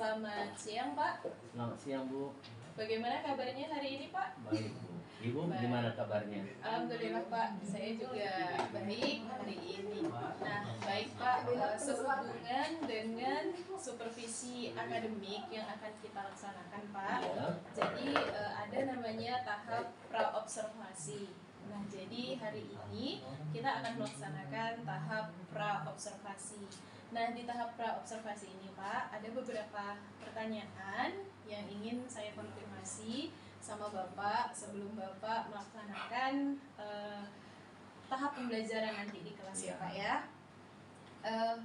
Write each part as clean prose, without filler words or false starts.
Selamat siang, Pak. Selamat siang, Bu. Bagaimana kabarnya hari ini, Pak? Baik, Bu. Ibu Baik. gimana kabarnya? Alhamdulillah, Pak. Saya juga baik hari ini. Nah, baik, Pak. Sehubungan dengan supervisi akademik yang akan kita laksanakan, Pak. Ya. Jadi ada namanya tahap praobservasi. Nah, jadi hari ini kita akan melaksanakan tahap praobservasi. Nah, di tahap praobservasi ini, Pak, ada beberapa pertanyaan yang ingin saya konfirmasi sama Bapak sebelum Bapak melaksanakan tahap pembelajaran nanti di kelas ya, Pak ya.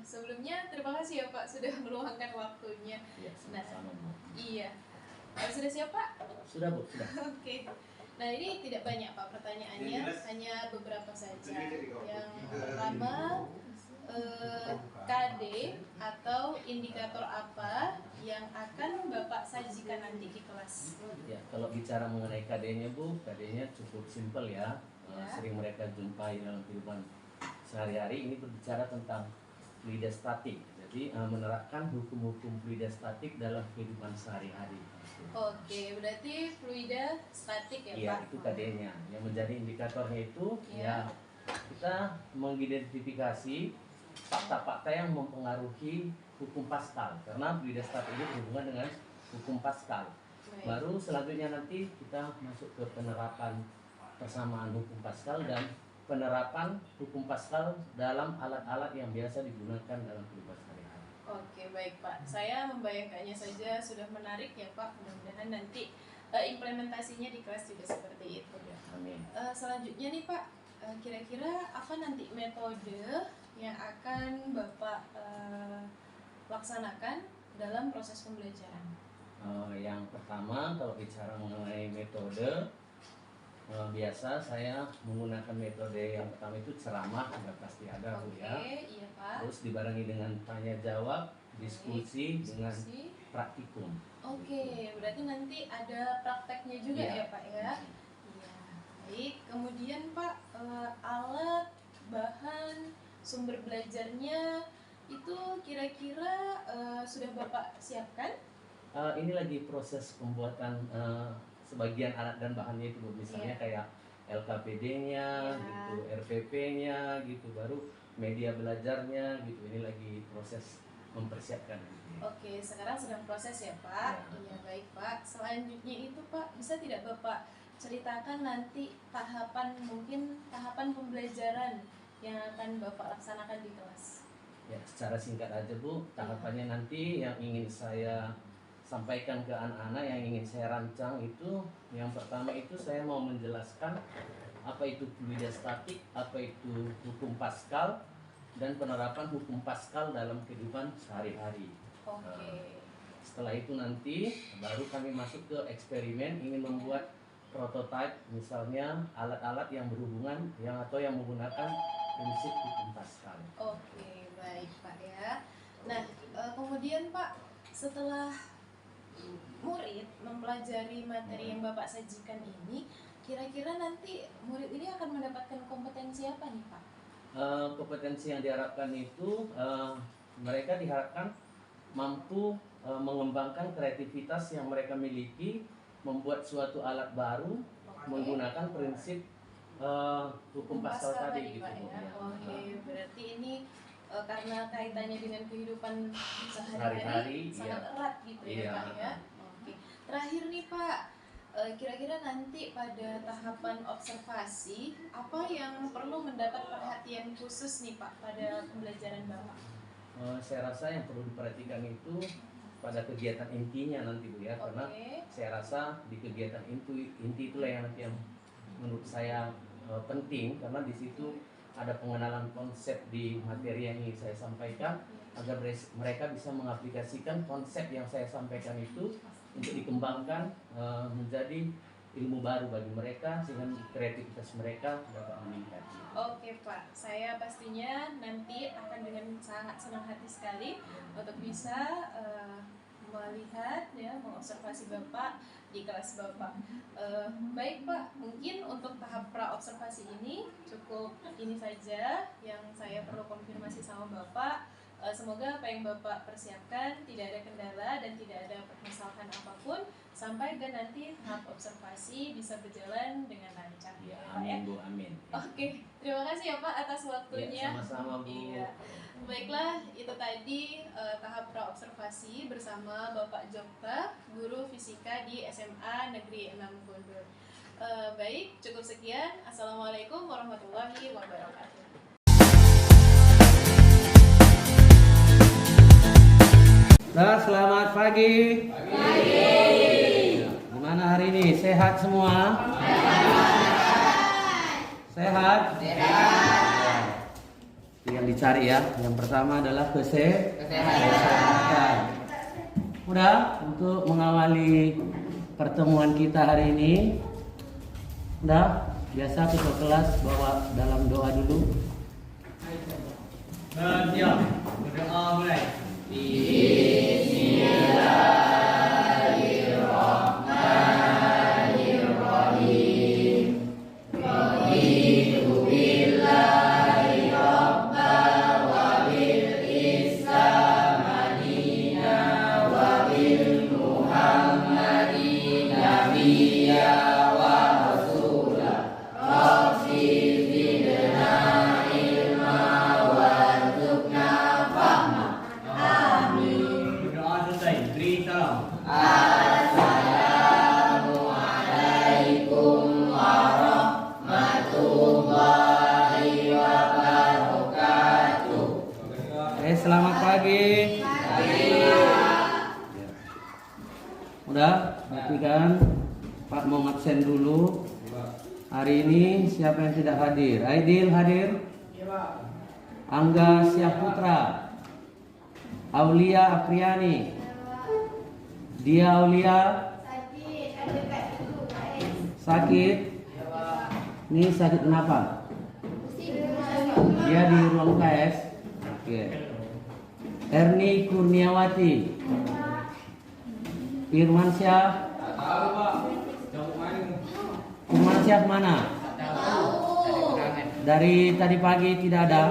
Sebelumnya terima kasih ya Pak sudah meluangkan waktunya. Ya, sama-sama, Bu. Iya. Sudah siap, Pak? Sudah, Bu, sudah. Oke. Nah, ini tidak banyak, Pak, pertanyaannya, hanya beberapa saja. Yang pertama, KD atau indikator apa yang akan Bapak sajikan nanti di kelas? Ya, kalau bicara mengenai KD-nya, Bu, KD-nya cukup simpel ya. Ya. Sering mereka jumpai dalam kehidupan sehari-hari. Ini berbicara tentang fluida statik. Jadi menerapkan hukum-hukum fluida statik dalam kehidupan sehari-hari. Oke, berarti fluida statik ya, Iya, Pak? itu KD-nya. Yang menjadi indikatornya itu Ya. ya kita mengidentifikasi fakta-fakta yang mempengaruhi hukum Pascal. Karena fluida statik ini berhubungan dengan hukum Pascal. Baik. Baru selanjutnya nanti kita masuk ke penerapan persamaan hukum Pascal dan penerapan hukum Pascal dalam alat-alat yang biasa digunakan dalam kehidupan sehari-hari. Oke, baik Pak. Saya membayangkannya saja sudah menarik ya Pak. Mudah-mudahan nanti implementasinya di kelas juga seperti itu. Amin. Selanjutnya nih Pak, kira-kira apa nanti metode yang akan Bapak laksanakan dalam proses pembelajaran? Yang pertama, kalau bicara mengenai metode, biasa saya menggunakan metode yang pertama itu ceramah, sudah pasti ada, Bu ya. Iya Pak. Terus dibarengi dengan tanya jawab, diskusi dengan praktikum. Oke, berarti nanti ada prakteknya juga Iya. ya Pak ya. Iya. Baik, kemudian Pak, alat, bahan, sumber belajarnya itu kira-kira sudah Bapak siapkan? Ini lagi proses pembuatan sebagian alat dan bahannya itu, Bu. Misalnya kayak LKPD-nya, gitu, RPP-nya, gitu, baru media belajarnya, gitu. Ini lagi proses mempersiapkan. Gitu. Oke, sekarang sedang proses ya Pak. Ya. Iya baik Pak. Selanjutnya itu Pak, bisa tidak Bapak ceritakan nanti mungkin tahapan pembelajaran yang akan Bapak laksanakan di kelas? Ya, secara singkat aja, Bu, tahapannya nanti yang ingin saya sampaikan ke anak-anak, yang ingin saya rancang itu, yang pertama itu saya mau menjelaskan apa itu fluida statik, apa itu hukum Pascal, dan penerapan hukum Pascal dalam kehidupan sehari-hari. Oke. Setelah itu nanti baru kami masuk ke eksperimen, ingin membuat prototipe, misalnya alat-alat yang berhubungan atau yang menggunakan prinsip hukum Pascal. Oke, baik Pak ya. Nah, kemudian Pak, setelah murid mempelajari materi yang Bapak sajikan ini, kira-kira nanti murid ini akan mendapatkan kompetensi apa nih Pak? Kompetensi yang diharapkan itu mereka diharapkan mampu mengembangkan kreativitas yang mereka miliki, membuat suatu alat baru menggunakan prinsip hukum Pascal tadi, gitu, Pak Bu. ya. Ya. Oke, berarti ini karena kaitannya dengan kehidupan Sehari-hari, sehari-hari sangat iya. erat gitu ya Iya. Pak ya. Oke. Terakhir nih Pak, kira-kira nanti pada tahapan observasi apa yang perlu mendapat perhatian khusus nih Pak pada pembelajaran Bapak? Saya rasa yang perlu diperhatikan itu pada kegiatan intinya nanti, Bu ya, karena saya rasa di kegiatan inti itulah yang nanti yang menurut saya penting, karena di situ ada pengenalan konsep di materi yang ingin saya sampaikan agar mereka bisa mengaplikasikan konsep yang saya sampaikan itu untuk dikembangkan menjadi ilmu baru bagi mereka sehingga kreativitas mereka dapat meningkat. Oke Pak, saya pastinya nanti akan dengan sangat senang hati sekali untuk bisa melihat ya, mengobservasi Bapak di kelas Bapak. Baik Pak, mungkin untuk tahap pra-observasi ini cukup ini saja yang saya perlu konfirmasi sama Bapak. Semoga apa yang Bapak persiapkan tidak ada kendala dan tidak ada permasalahan apapun sampai ke nanti tahap observasi bisa berjalan dengan lancar. Ya, Pak, amin Bu, amin. Oke, terima kasih ya Pak atas waktunya. Ya, sama-sama Bu. Iya. Baiklah, itu tadi tahap pra-observasi bersama Bapak Jokta, guru fisika di SMA Negeri 6 Bogor. Baik, cukup sekian. Assalamualaikum warahmatullahi wabarakatuh. Nah, selamat pagi. Gimana hari ini? Sehat semua? Sehat? Yang dicari ya. Yang pertama adalah kesehatan. Udah, untuk mengawali pertemuan kita hari ini, udah biasa ketua kelas bawa dalam doa dulu. Siap, berdoa mulai. Berdoa selesai, beri salam. Selamat pagi. Udah, berarti kan Pak mau absen dulu. Hari ini siapa yang tidak hadir? Aidil hadir? Angga Syahputra, Aulia Apriani, Dia Aulia sakit. Ini sakit kenapa? Dia di ruang UKS. Oke. Erni Kurniawati, Firmansyah. Firmansyah mana? Dari tadi pagi tidak ada.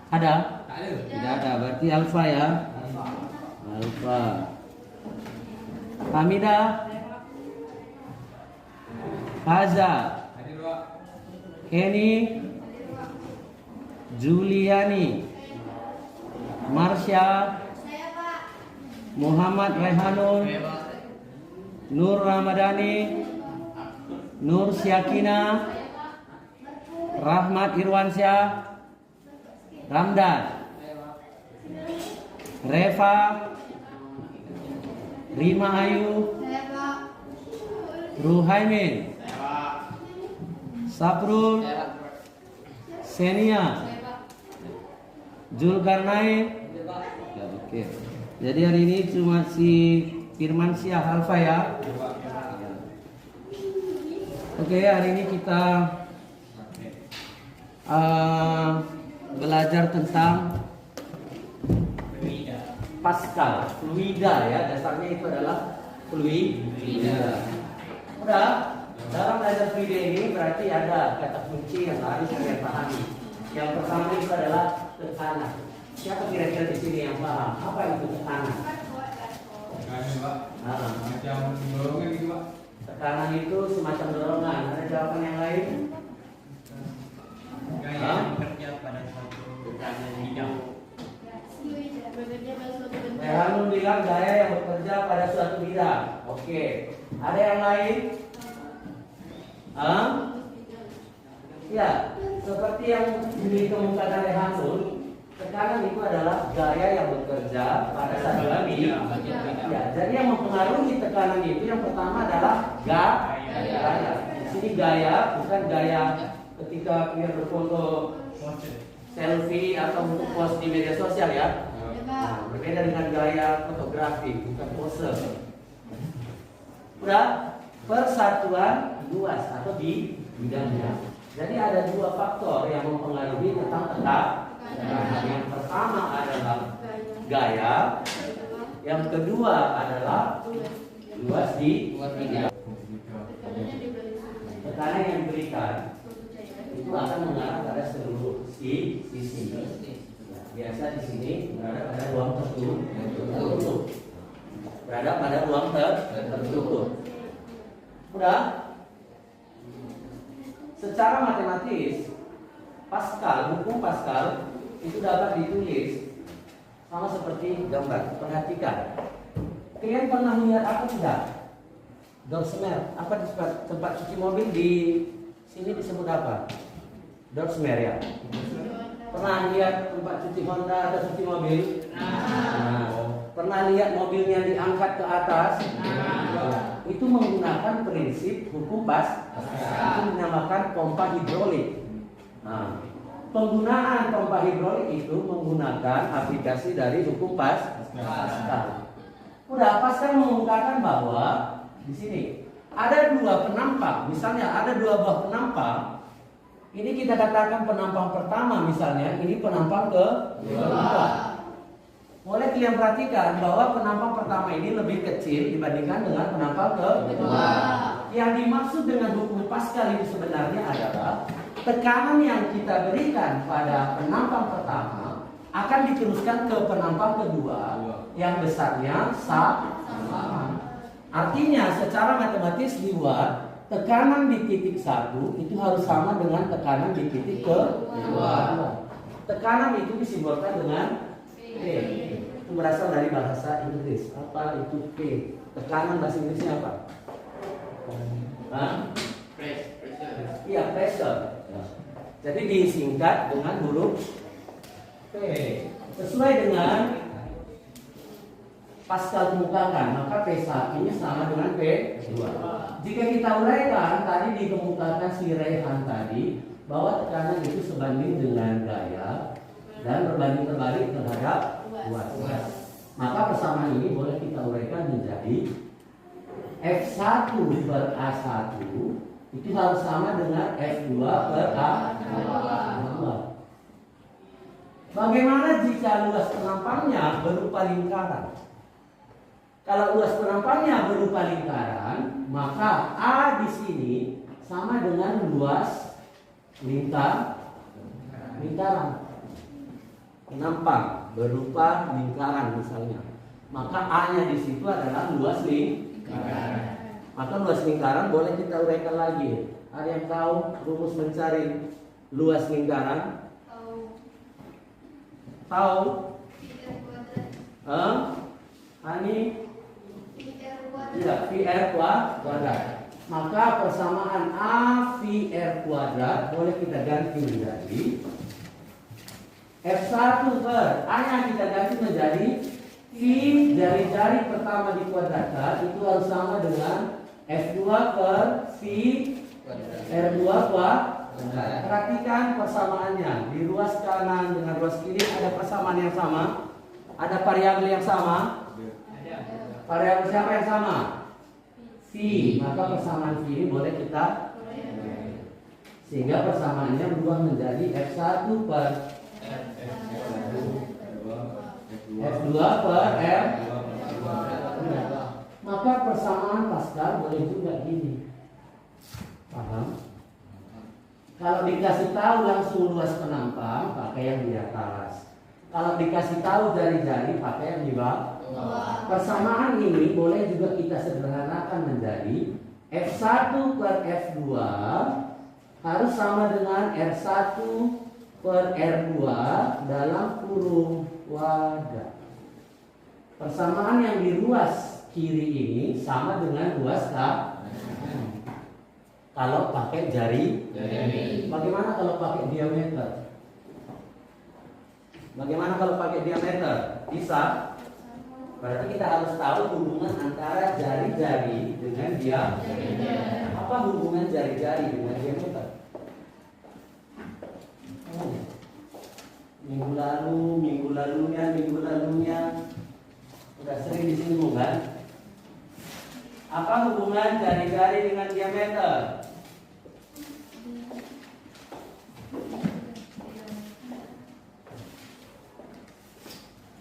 Ada? Tidak ada. Berarti Alfa ya. Alfa. Hamida. Faza. Kenny. Juliani. Marsha. Muhammad Rehanun. Nur Ramadhani. Nur Syakina. Rahmat Irwansyah. Ramdan. Reva. Rima Ayu. Ruhaimin. Saprul. Senia. Zulkarnain. Ya, oke. Jadi hari ini cuma si Firmansyah Alfa ya. Oke, hari ini kita belajar tentang Pascal, fluida ya, dasarnya itu adalah fluida. Udah, dalam belajar fluida ini berarti ada kata kunci yang harus kalian pahami. Yang pertama itu adalah tekanan. Siapa kira-kira di sini yang paham apa itu tekanan? Macam dorongan gitu Pak. Tekanan itu semacam dorongan. Ada jawaban yang lain? Gaya bekerja pada suatu bidang. Rehanun bilang gaya yang bekerja pada suatu bidang. Oke. Ada yang lain? Ya, seperti yang dikemukakan Rehanun, tekanan itu adalah gaya yang bekerja pada satu bidang. Ya, jadi yang mempengaruhi tekanan itu yang pertama adalah gaya. Di sini gaya bukan gaya ketika kita berfoto selfie atau untuk post di media sosial ya. Nah, berbeda dengan gaya fotografi, bukan pose. Udah, persatuan luas atau di bidangnya. Jadi ada dua faktor yang mempengaruhi tentang tekanan. Yang pertama adalah gaya, yang kedua adalah luas di bidang. Tekanan yang diberikan itu akan mengarah pada seluruh sisi. biasa di sini berada pada ruang tertutup. Berada pada ruang tertutup. Udah? Secara matematis, hukum Pascal itu dapat ditulis sama seperti gambar. Perhatikan. Kalian pernah lihat apa tidak? Dorsmer. Apa di tempat cuci mobil di sini disebut apa? Dorsmer ya. Pernah lihat tempat cuci Honda atau cuci mobil? Pernah lihat mobilnya diangkat ke atas? Itu menggunakan prinsip hukum Pascal. Itu dinamakan pompa hidrolik. Penggunaan pompa hidrolik itu menggunakan aplikasi dari hukum Pascal. Udah, Pascal mengungkapkan bahwa di sini ada dua penampang. Misalnya ada dua buah penampang. Ini kita katakan penampang pertama misalnya, ini penampang kedua. Boleh kalian perhatikan bahwa penampang pertama ini lebih kecil dibandingkan dengan penampang kedua. Yang dimaksud dengan hukum Pascal ini sebenarnya adalah tekanan yang kita berikan pada penampang pertama akan diteruskan ke penampang kedua yang besarnya sama. Artinya secara matematis dibuat tekanan di titik 1 itu harus sama dengan tekanan di titik kedua. Tekanan itu disimbolkan dengan P. Itu berasal dari bahasa Inggris. Apa itu P? Tekanan bahasa Inggrisnya apa? Pressure. Iya, pressure. Jadi disingkat dengan huruf P. Sesuai dengan Pascal kemukakan, maka P1 ini sama dengan P2. Jika kita uraikan, tadi dikemukakan si Rehan tadi bahwa tekanan itu sebanding dengan gaya dan berbanding terbalik terhadap luas. Maka persamaan ini boleh kita uraikan menjadi F1 per A1 itu harus sama dengan F2 per A2. Bagaimana jika luas penampangnya berupa lingkaran? Kalau luas penampangnya berupa lingkaran, maka A di sini sama dengan luas lingkaran. Penampang berupa lingkaran misalnya, maka A-nya di situ adalah luas lingkaran. Maka luas lingkaran boleh kita uraikan lagi. Ada yang tahu rumus mencari luas lingkaran? Tahu? Ani? Ya, VR kuadrat. Maka persamaan A VR kuadrat boleh kita ganti menjadi F1 per A-nya kita ganti menjadi V jari-jari pertama dikuadratkan itu harus sama dengan F2 per V R2 kuadrat. Perhatikan persamaannya. Di ruas kanan dengan ruas kiri ada persamaan yang sama. Ada variabel yang sama. Variabel siapa yang sama? V. Maka persamaan V ini boleh kita sehingga persamaannya berubah menjadi F1 per F2 per R. Maka persamaan Pascal boleh juga gini. Paham? Kalau dikasih tahu langsung luas penampang, pakai yang di atas. Kalau dikasih tahu jari-jari, pakai yang di bawah. Persamaan ini boleh juga kita sederhanakan menjadi F1 per F2 harus sama dengan R1 per R2 dalam kurung wadah. Persamaan yang di ruas kiri ini sama dengan ruas kanan. Kalau pakai jari. Bagaimana kalau pakai diameter? Bagaimana kalau pakai diameter? Bisa. Berarti kita harus tahu hubungan antara jari-jari dengan diameter. Apa hubungan jari-jari dengan diameter? Minggu lalunya udah sering disinggung kan? Apa hubungan jari-jari dengan diameter?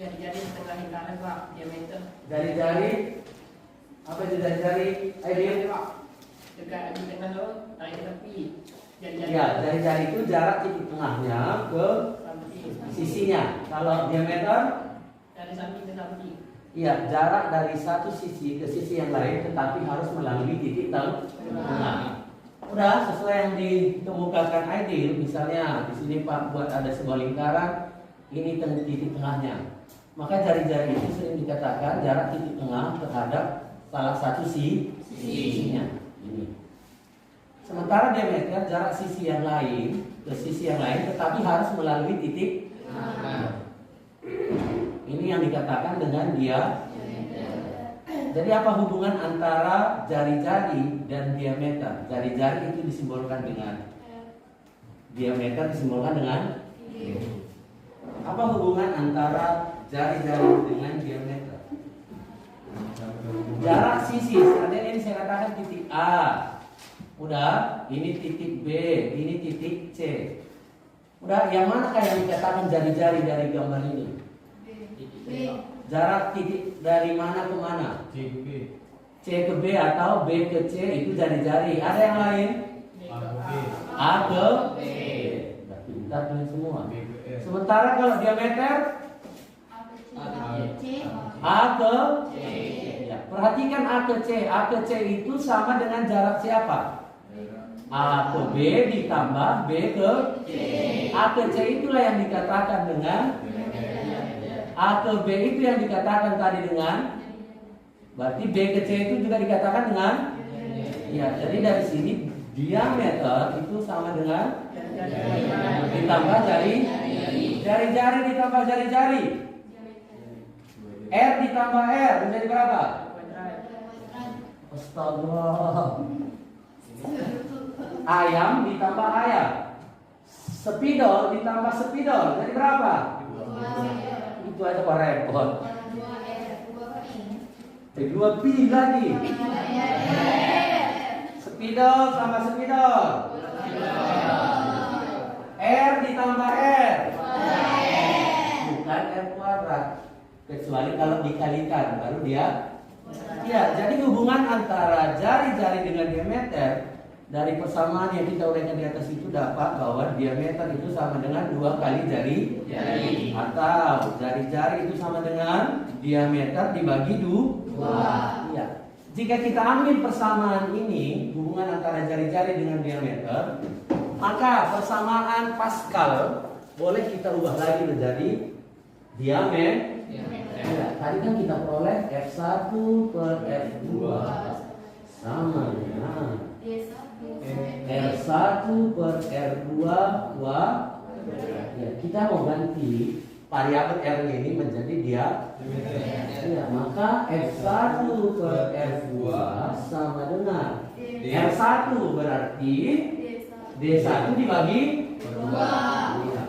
Jari-jari setengah lingkaran Pak, diameter. Jari-jari apa itu jari-jari? Jari Pak, dekat di tengah tu, tarik ke tepi. Jari-jari. Ya, jari-jari itu jarak titik tengahnya ke sisinya. Kalau diameter, Dari samping ke samping. iya, jarak dari satu sisi ke sisi yang lain, tetapi harus melalui titik tengah. Udah sesuai yang dikemukakan Aidil, misalnya di sini Pak buat ada sebuah lingkaran, ini titik tengahnya. Maka jari-jari itu sering dikatakan jarak titik tengah terhadap salah satu sisinya. Ini. Sementara diameter jarak sisi yang lain ke sisi yang lain, tetapi harus melalui titik tengah. Ini yang dikatakan dengan dia. Jadi apa hubungan antara jari-jari dan diameter? Jari-jari itu disimbolkan dengan diameter disimbolkan dengan. Apa hubungan antara jari-jari dengan diameter? Jarak sisi. Seandainya ini saya katakan titik A. Udah, ini titik B, ini titik C. Udah, yang manakah yang dikatakan jari-jari dari gambar ini? Jarak titik dari mana ke mana? C ke B atau B ke C itu jari-jari. Ada yang lain? A ke B. Sudah pintar kalian semua. Sementara kalau diameter A ke C. Ya, perhatikan A ke C. A ke C itu sama dengan jarak siapa? A ke B ditambah B ke C. A ke C itulah yang dikatakan dengan A ke B itu yang dikatakan tadi dengan, berarti B ke C itu juga dikatakan dengan. Ya, jadi dari sini diameter itu sama dengan ditambah jari-jari ditambah jari-jari. R ditambah R menjadi berapa? Astaga. Ayam ditambah ayam. Spidol ditambah spidol jadi berapa? Itu aja kok repot. 2 pi lagi. Spidol sama spidol. R ditambah R. Bukan R kuadrat. Kecuali kalau dikalikan baru dia. Ya, jadi hubungan antara jari-jari dengan diameter dari persamaan yang kita uraikan di atas itu dapat bahwa diameter itu sama dengan 2 kali jari. Atau jari-jari itu sama dengan diameter dibagi 2. Ya. Jika kita ambil persamaan ini, hubungan antara jari-jari dengan diameter, maka persamaan Pascal boleh kita ubah lagi menjadi diameter. Ya, tadi kan kita peroleh F1 per F2 sama dengan R1 per R2 ya, kita mau ganti variabel R ini menjadi dia. Ya, maka F1 per F2 sama dengan R1 berarti D1 dibagi 2. Ya.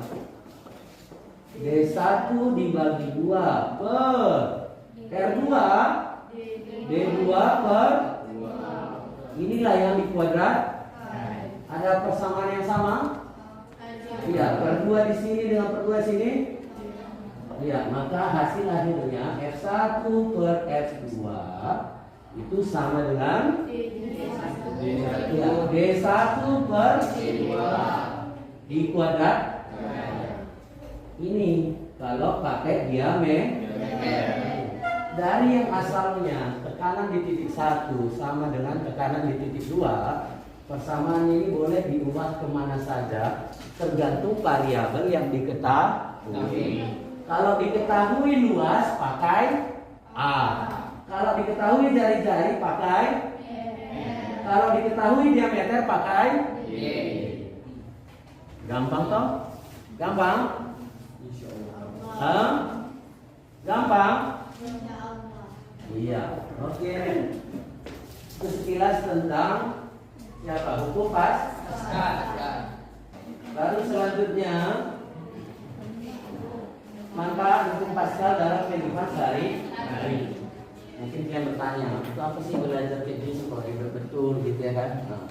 D1 dibagi 2 per R2 D2 per. Inilah yang dikuadrat. Ada persamaan yang sama? Iya, per 2 di sini dengan per 2 di sini. Iya, maka hasil akhirnya F1 per F2 itu sama dengan ya, D1 per D2 dikuadrat. Ini kalau pakai diameter. Dari yang asalnya tekanan di titik 1 sama dengan tekanan di titik 2, persamaan ini boleh diubah kemana saja tergantung variabel yang diketahui. Kalau diketahui luas pakai A. Kalau diketahui jari-jari pakai. Kalau diketahui diameter pakai Y. Gampang toh? Gampang? Hah? Gampang? Iya, oke. Itu sekilas tentang siapa? Hukum Pascal. Lalu selanjutnya manfaat hukum Pascal dalam kehidupan sehari-hari. Mungkin kalian bertanya, itu apa sih belajar kayak gini supaya betul gitu ya kan? Nah,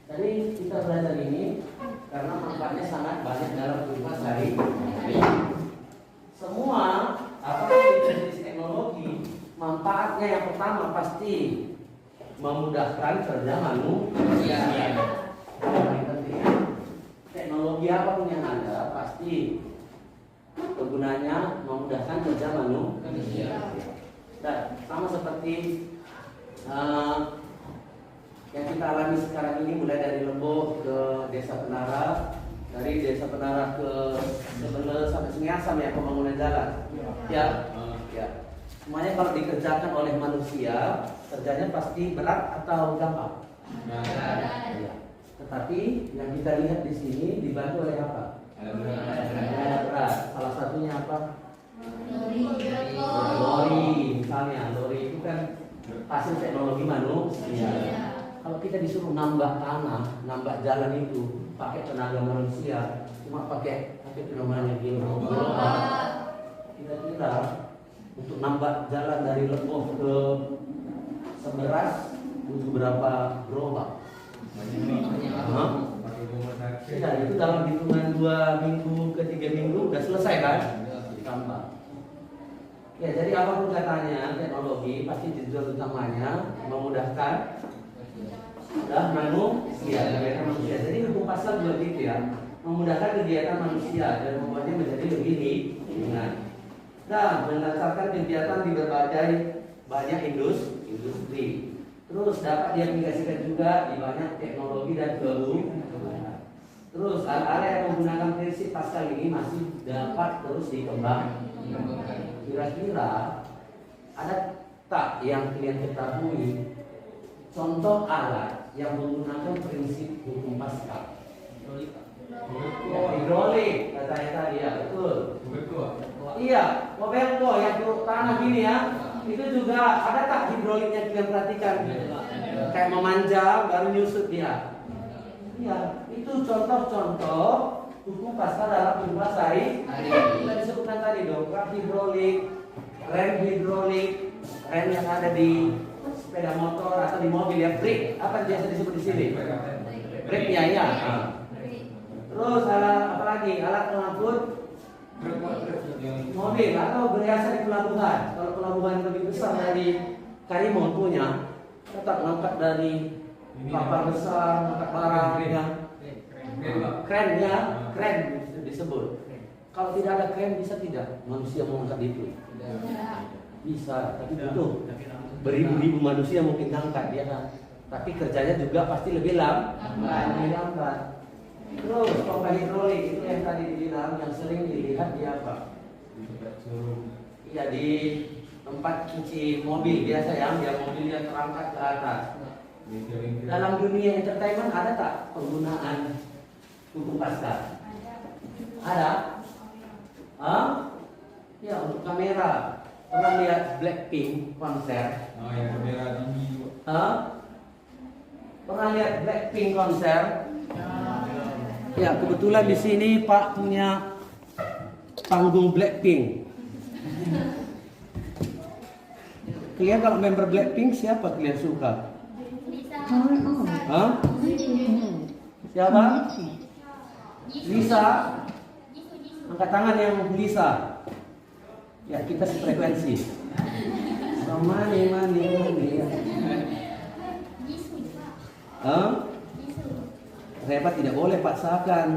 tadi kita belajar ini karena manfaatnya sangat banyak dalam kehidupan sehari-hari. Semua apapun itu jenis teknologi, manfaatnya yang pertama pasti memudahkan kerja manusia. Paling penting, teknologi apapun yang ada pasti kegunaannya memudahkan kerja manusia. Dan sama seperti yang kita alami sekarang ini, mulai dari Lembok ke Desa Penara, dari Desa Penara ke Sebele sampai Sungai Asam ya, pembangunan jalan. Ya, semuanya kalau dikerjakan oleh manusia, kerjanya pasti berat atau gampang? Ya. Tetapi yang kita lihat di sini dibantu oleh apa? Berat. Salah satunya apa? Lori, misalnya. Lori itu kan hasil teknologi manusia. Kalau kita disuruh nambah tanah, nambah jalan itu pakai tenaga manusia, cuma pakai itu namanya kira-kira untuk nambah jalan dari Lembok ke Seberas butuh berapa gerobak? Ya, itu dalam hitungan 2 minggu ke 3 minggu udah selesai kan? Ditambah. Ya, jadi apapun katanya, teknologi pasti tujuan utamanya memudahkan manusia. Jadi hukum pasar juga gitu ya, memudahkan kegiatan manusia dan membuatnya menjadi lebih ringan. Dan berdasarkan kegiatan di berbagai banyak industri. Terus dapat diaplikasikan juga di banyak teknologi dan kebutuhan. Terus hal-hal yang menggunakan prinsip Pascal ini masih dapat terus dikembangkan. Kira-kira ada tak yang kalian ketahui contoh alat yang menggunakan prinsip hukum Pascal? Ya, hidrolik katanya tadi ya, betul. Iya, mobilko yang turun tanah gini ya, itu juga ada tak hidroliknya kalian perhatikan? Kayak memanjang baru nyusut dia. Iya, itu contoh-contoh hukum Pascal dalam menguasai. Kita disebutkan tadi dong, rak hidrolik, rem hidrolik, rem yang ada di sepeda motor atau di mobil ya, brake. Apa biasa disebut di sini? Brake ya, ya. Terus alat apa lagi? Alat pengangkut mobil atau berjasa di pelabuhan. Kalau pelabuhan lebih besar dari Karimun punya, tetap ngangkat dari kapal besar, ngangkat barang yang kren ya, kren disebut. Kalau tidak ada kren bisa tidak manusia mengangkat itu? Bisa, tapi butuh beribu-ribu manusia mungkin ngangkat dia kan. Tapi kerjanya juga pasti lebih lambat. Terus pompa hidrolik itu yang tadi dibilang yang sering dilihat di apa? Iya, di tempat cuci mobil biasa ya, biar mobilnya terangkat ke atas. Dalam dunia entertainment ada tak penggunaan hukum Pascal? Ada? Ya, untuk kamera. Pernah lihat Blackpink konser? yang kamera tinggi. Pernah lihat Blackpink konser? Ya, kebetulan di sini Pak punya panggung Blackpink. Kalian kalau member Blackpink siapa kalian suka? Siapa? Lisa. Angkat tangan yang Lisa. Ya, kita sefrekuensi. Mani. Repot tidak boleh paksakan.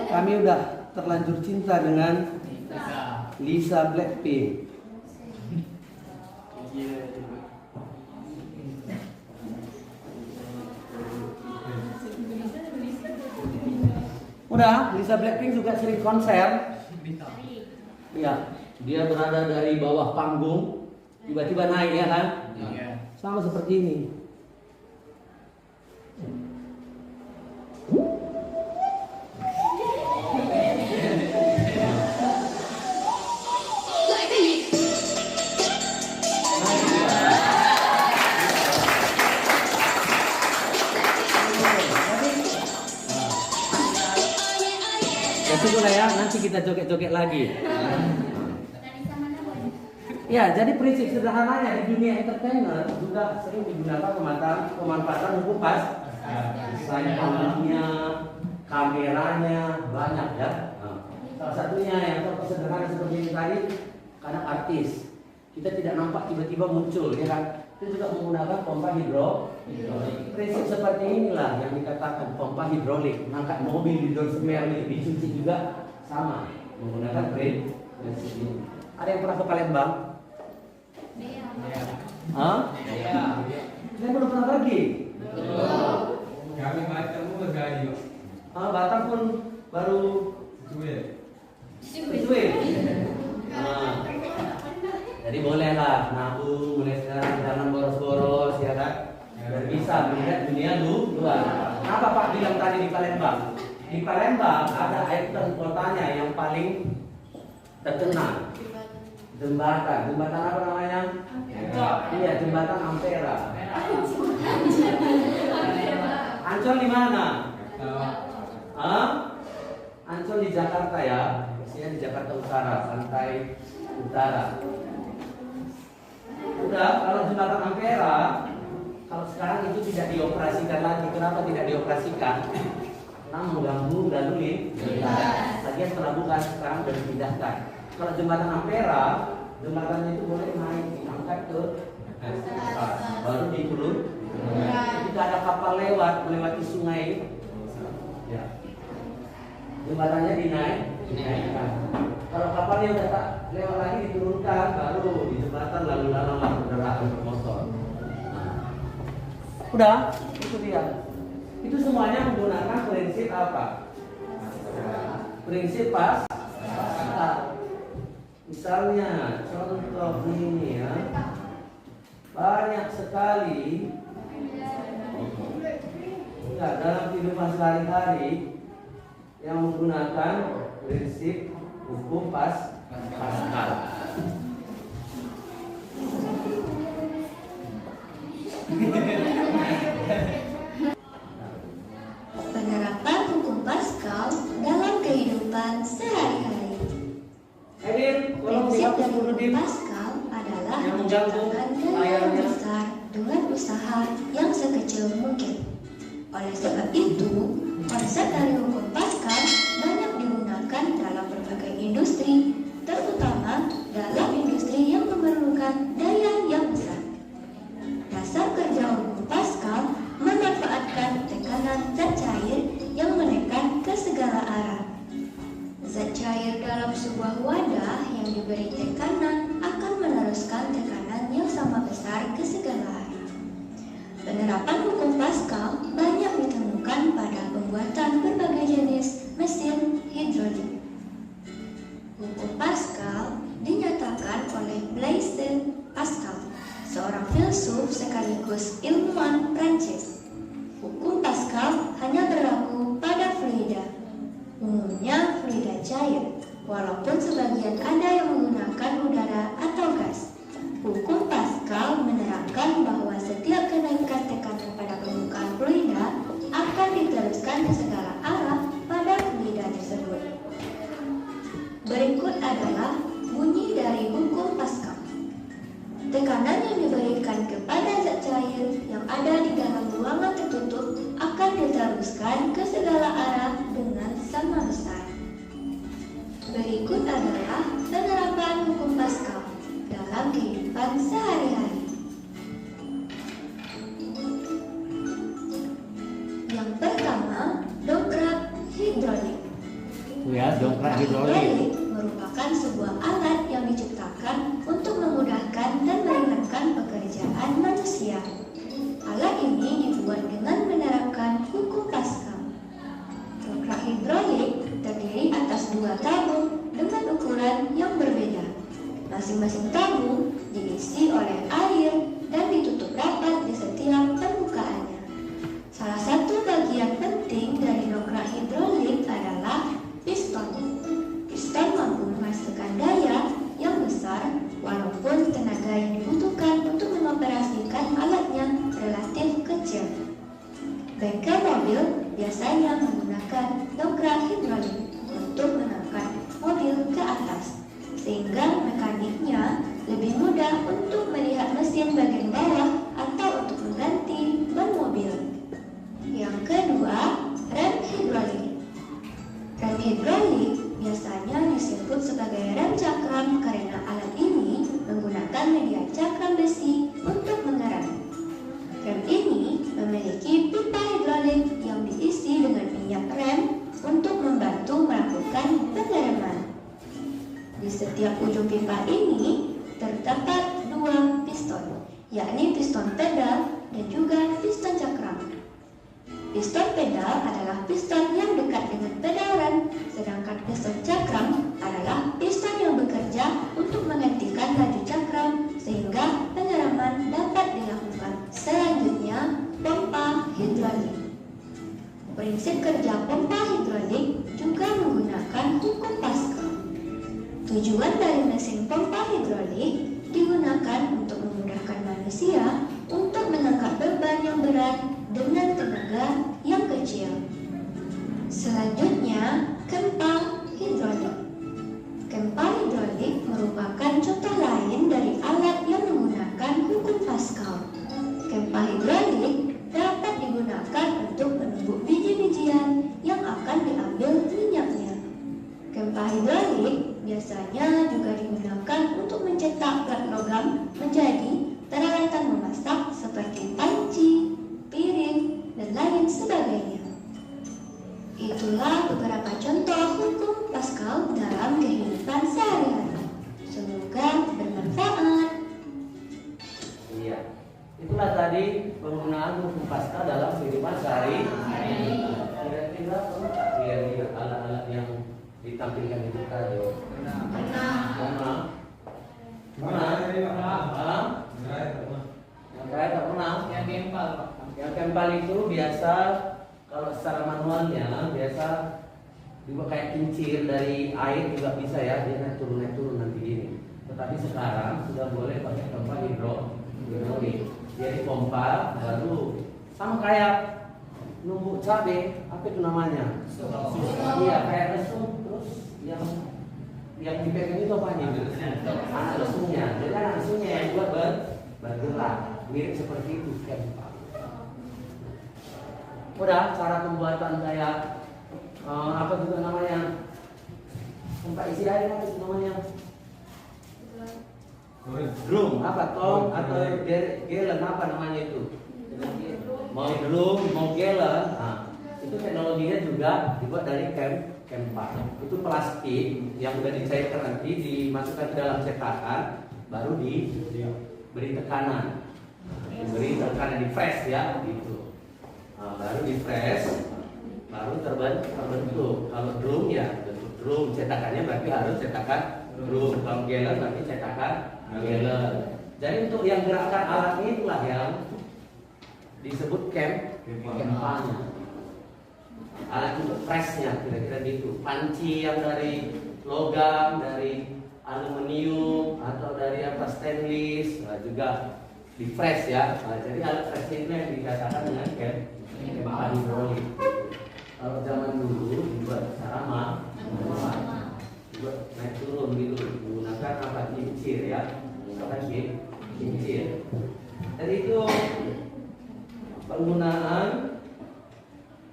Kami udah terlanjur cinta dengan Lisa Blackpink. Udah, Lisa Blackpink juga sering konser. Iya, dia berada dari bawah panggung, tiba-tiba naik ya kan? Sama seperti ini. Sudah ya, nanti kita joget-joget lagi. Ya, jadi prinsip sederhananya di dunia entertainment juga sering digunakan pemanfaatan hukum pas. Misalnya kameranya banyak ya. Salah satunya yang contoh sederhana seperti ini tadi, karena artis kita tidak nampak tiba-tiba muncul, ya kan? Itu juga menggunakan pompa hidrolik. Prinsip seperti inilah yang dikatakan pompa hidrolik. Mengangkat mobil di Dorsemer dicuci juga sama. menggunakan prinsip ini. Ada yang pernah ke Palembang? Hah? Saya belum pernah pergi. Kami Batam pun bergaji, Pak. Batam pun baru Sweet. Jadi bolehlah nabung mulai sekarang, jangan boros-boros ya kan. Biar bisa melihat dunia luar. Kenapa Pak bilang tadi di Palembang? Di Palembang ada ikon kotanya yang paling terkenal. Jembatan apa namanya? Iya, jembatan Ampera. Ancol di mana? Ancol di Jakarta ya. Biasanya di Jakarta Utara, pantai utara. Udah, kalau jembatan Ampera, kalau sekarang itu tidak dioperasikan lagi. Kenapa tidak dioperasikan? Karena mengganggu lalu lintas. Lagian pelabuhan sekarang sudah dipindahkan. Kalau jembatan Ampera, jembatannya itu boleh naik diangkat ke atas, baru diturun. Jika ada kapal lewat melewati sungai, ya, jembatannya dinaikkan. Kalau kapalnya udah tak lewat lagi diturunkan, baru di jembatan lalu lalang kendaraan bermotor. Udah, itu dia. Itu semuanya menggunakan prinsip apa? Prinsip Pascal. Misalnya contoh ini ya, banyak sekali dalam kehidupan sehari-hari yang menggunakan prinsip hukum Pascal. Penerapan hukum Pascal dalam kehidupan sehari-hari. Prinsip dari hukum Pascal adalah menciptakan gaya yang besar dengan usaha yang sekecil mungkin. Oleh sebab itu, konsep dari hukum Pascal banyak digunakan dalam berbagai industri, terutama dalam industri yang memerlukan daya yang besar. Dasar kerja hukum Pascal memanfaatkan tekanan zat cair yang menekan ke segala arah. Zat cair dalam sebuah wadah yang diberi tekanan akan meneruskan tekanan yang sama besar ke segala arah. Penerapan hukum Pascal banyak ditemukan pada pembuatan berbagai jenis mesin hidrolik. Hukum Pascal dinyatakan oleh Blaise Pascal, seorang filsuf sekaligus ilmuwan Prancis. Hukum Pascal hanya berlaku pada fluida, umumnya fluida cair, walaupun sebagian ada yang menggunakan udara atau gas. Hukum Pascal menerangkan bahwa setiap kenaikan tekanan pada permukaan fluida akan diteruskan ke segala arah pada fluida tersebut. Berikut adalah bunyi dari hukum Pascal. Tekanan yang diberikan kepada zat cair yang ada di dalam ruangan tertutup akan diteruskan ke segala arah dengan sama besar. Berikut adalah penerapan hukum Pascal dalam kehidupan sehari-hari. Yang pertama, dongkrak hidrolik. Ya, dongkrak hidrolik Merupakan sebuah alat yang diciptakan untuk memudahkan dan meringankan pekerjaan manusia. Alat ini dibuat dengan menerapkan hukum Pascal. Dongkrak hidrolik terdiri atas dua tabung dengan ukuran yang berbeda. Masing-masing tabung diisi oleh air dan ditutup rapat di setiap permukaannya. Salah satu bagian penting dari dongkrak hidrolik adalah piston. Piston mampu menghasilkan daya yang besar walaupun tenaga yang dibutuhkan untuk mengoperasikan alatnya relatif kecil. Bengkel mobil biasanya menggunakan dongkrak hidrolik untuk mengangkat mobil ke atas, sehingga mekaniknya lebih mudah untuk melihat mesin bagian bawah atau untuk mengganti ban mobil. Yang kedua, rem hidrolik. Rem hidrolik biasanya disebut sebagai rem cakram karena alat ini menggunakan media cakram besi untuk mengerem. Rem ini memiliki pipa hidrolik yang diisi dengan minyak rem untuk membantu melakukan pengereman. setiap ujung pipa ini terdapat dua piston, yakni piston pedal dan juga piston cakram. Piston pedal adalah piston yang dekat dengan pedal rem, sedangkan piston cakram adalah piston yang bekerja untuk menggantikan laju cakram sehingga penyiraman dapat dilakukan. Selanjutnya, pompa hidrolik. Prinsip kerja pompa hidrolik juga menggunakan hukum Pascal. Tujuan dari mesin pompa hidrolik digunakan untuk memudahkan manusia untuk mengangkat beban yang berat dengan tenaga yang kecil. Selanjutnya, kempa hidrolik. Kempa hidrolik merupakan contoh lain dari alat yang menggunakan hukum Pascal. Kempa hidrolik dapat digunakan untuk menumbuk biji-bijian yang akan diambil minyaknya. Kempa hidrolik biasanya juga digunakan untuk mencetak plat logam menjadi peralatan memasak seperti panci, piring, dan lain sebagainya. Itulah beberapa contoh hukum Pascal dalam kehidupan sehari-hari. Semoga bermanfaat. Iya. Itulah tadi penggunaan hukum Pascal dalam kehidupan sehari-hari. Kira-kira lihat alat-alat yang ditampilkan itu tadi. Pernah? Yang kaya tak pernah? Yang gempal, Pak. Yang kempal itu biasa kalau secara manualnya biasa juga kayak kincir dari air juga bisa ya, dia naik turun nanti gini. Tetapi sekarang sudah boleh pakai pompa hidrolik. Dia dipompa baru sama kayak numbuk cabai, apa itu namanya? Iya, kayak lesung. Terus yang dipegang itu apa nih? Anak lesungnya. Jadi anak lesungnya yang buat bergerak, mirip seperti itu kempal. Udah cara pembuatan kayak apa juga namanya? Tempat isi air apa itu namanya? Drum apa tong atau gallon apa namanya itu? Mau drum, mau gallon. Nah, itu teknologinya juga dibuat dari kempal. Itu plastik yang sudah dicairkan nanti dimasukkan ke dalam cetakan, baru diberi tekanan. Diberi tekanan di press ya, gitu. Nah, baru di press, baru terbentuk. Kalau drum ya bentuk drum, cetakannya berarti harus cetakan drum. Kalau gallon berarti cetakan gallon. Jadi untuk yang gerakan alat itulah yang disebut kempalnya. Alat untuk pressnya kira-kira gitu. Panci yang dari logam, dari aluminium atau dari apa stainless, juga di press ya. Nah, jadi alat pressnya itu yang dikatakan dengan kempal hidrolik. Kalau zaman dulu dibuat secara manual, dibuat naik turun gitu, menggunakan apa kincir ya, menggunakan kincir. Jadi itu penggunaan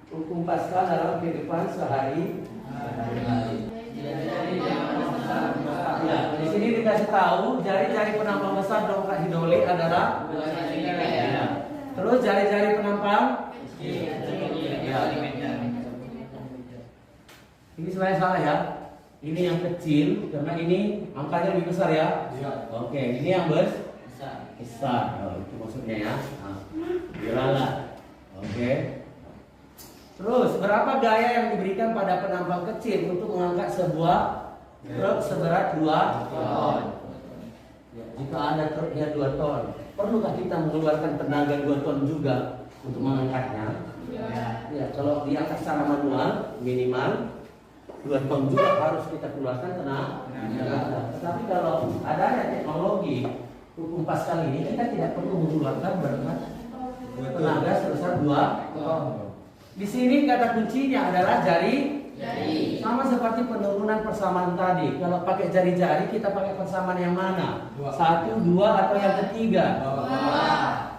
hukum Pascal dalam kehidupan sehari-hari. Ya, di sini dikasih tahu jari-jari penampang besar dongkrak hidrolik adalah ya. Terus jari-jari penampang ya. Ini sebenarnya salah ya. Ini yang kecil karena ini angkanya lebih besar ya. Oke, ini yang besar. Oh, itu maksudnya ya. Nah, gila. Oke. Terus berapa gaya yang diberikan pada penampang kecil untuk mengangkat sebuah truk seberat 2 ton? Ya, jika ada truknya 2 ton, perlukah kita mengeluarkan tenaga 2 ton juga untuk mengangkatnya? Ya, kalau diangkat secara manual minimal 2 ton juga harus kita keluarkan tenaga. Tetapi kalau adanya teknologi hukum Pascal ini, kita tidak perlu mengeluarkan tenaga sebesar 2 ton. Di sini kata kuncinya adalah jari. Sama seperti penurunan persamaan tadi. Kalau pakai jari-jari kita pakai persamaan yang mana? 1, 2 atau yang ketiga?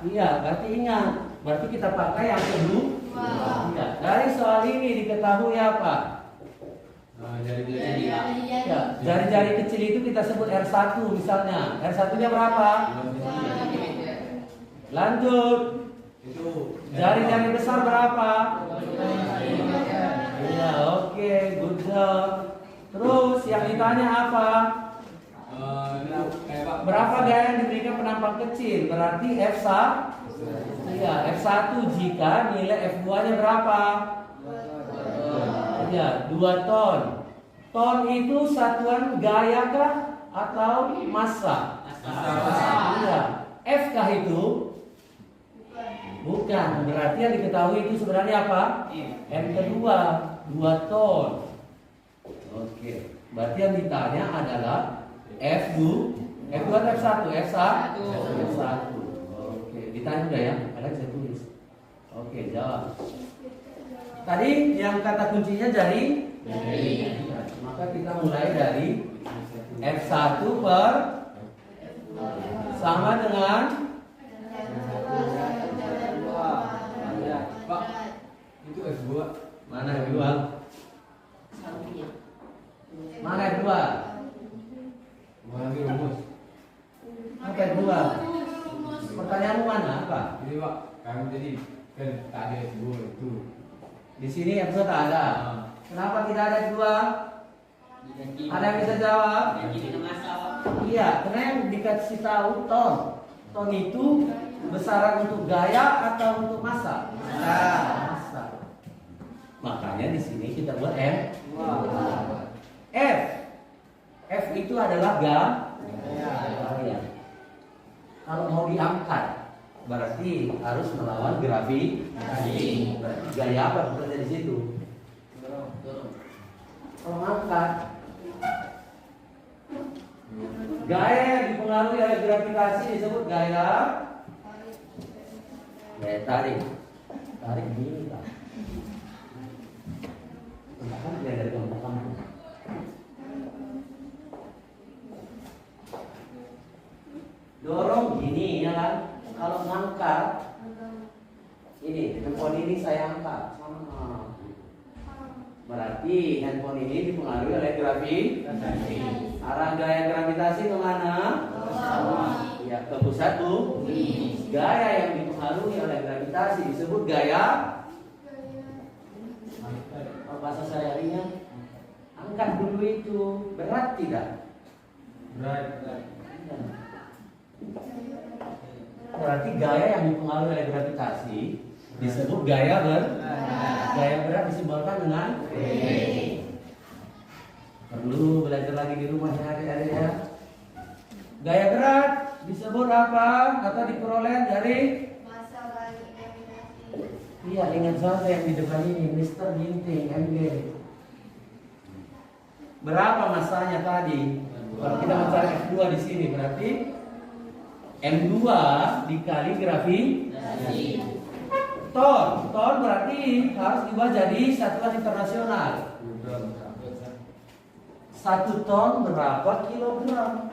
Iya, berarti ingat. Berarti kita pakai yang kedua. Ya, dari soal ini diketahui apa? Jari-jari kecil itu kita sebut R1 misalnya. R1-nya berapa? Lanjut. Jari-jari besar berapa? Ya, oke, good job. Terus yang ditanya apa? Berapa gaya yang diberikan penampang kecil? Berarti F1 jika nilai F2-nya berapa? Ya, 2 ton. Ton itu satuan gaya kah atau massa? Iya. F kah itu? Bukan. Berarti yang diketahui itu sebenarnya apa? M kedua, 2 ton. Oke. Berarti yang ditanya adalah F2 atau F1? F1. Oke, ditanya udah ya? Kalian saya tulis. Oke, jawab. Tadi yang kata kuncinya jari. Maka kita mulai dari F1 per sama dengan Pak, itu F2. mana F2? Mana F2? Mana lagi rumus? Apa F2? Pertanyaanmu mana? Apa? Ini Pak, kami jadi kan tak ada F2 itu. Di sini F2 tak ada. Kenapa tidak ada F2? Ada yang bisa jawab? Iya, karena yang dikasih tahu ton. Ton itu besaran untuk gaya atau untuk massa? Massa. Makanya di sini kita buat M. F. F itu adalah gaya. Kalau mau diangkat, berarti harus melawan gravitasi. Gaya apa bekerja di situ? Kalau angkat, gaya yang dipengaruhi oleh gravitasi disebut gaya tarik. Tarik gini kan? Kan dia dari kampung. Dorong gini ya kan? Kalau ngangkat, ini handphone ini saya angkat. Berarti handphone ini dipengaruhi oleh gravitasi. Arah gaya gravitasi kemana? Ya, ke pusat bumi. Gaya yang dipengaruhi oleh gravitasi disebut gaya. Bahasa saya ringan. Angkat dulu itu berat tidak? Berat. Berarti gaya yang dipengaruhi oleh gravitasi disebut gaya berat disimbolkan dengan V. Perlu belajar lagi di rumah ya adik-adik ya. Gaya berat disebut apa? Atau diperoleh dari? Iya, ingat saja yang di depan ini, Mr. Ginting, MG. Berapa masanya tadi? Kalau kita mencari F2 di sini berarti M2 dikali gravitasi. Ton berarti harus diubah jadi satuan internasional. 1 ton berapa kilogram?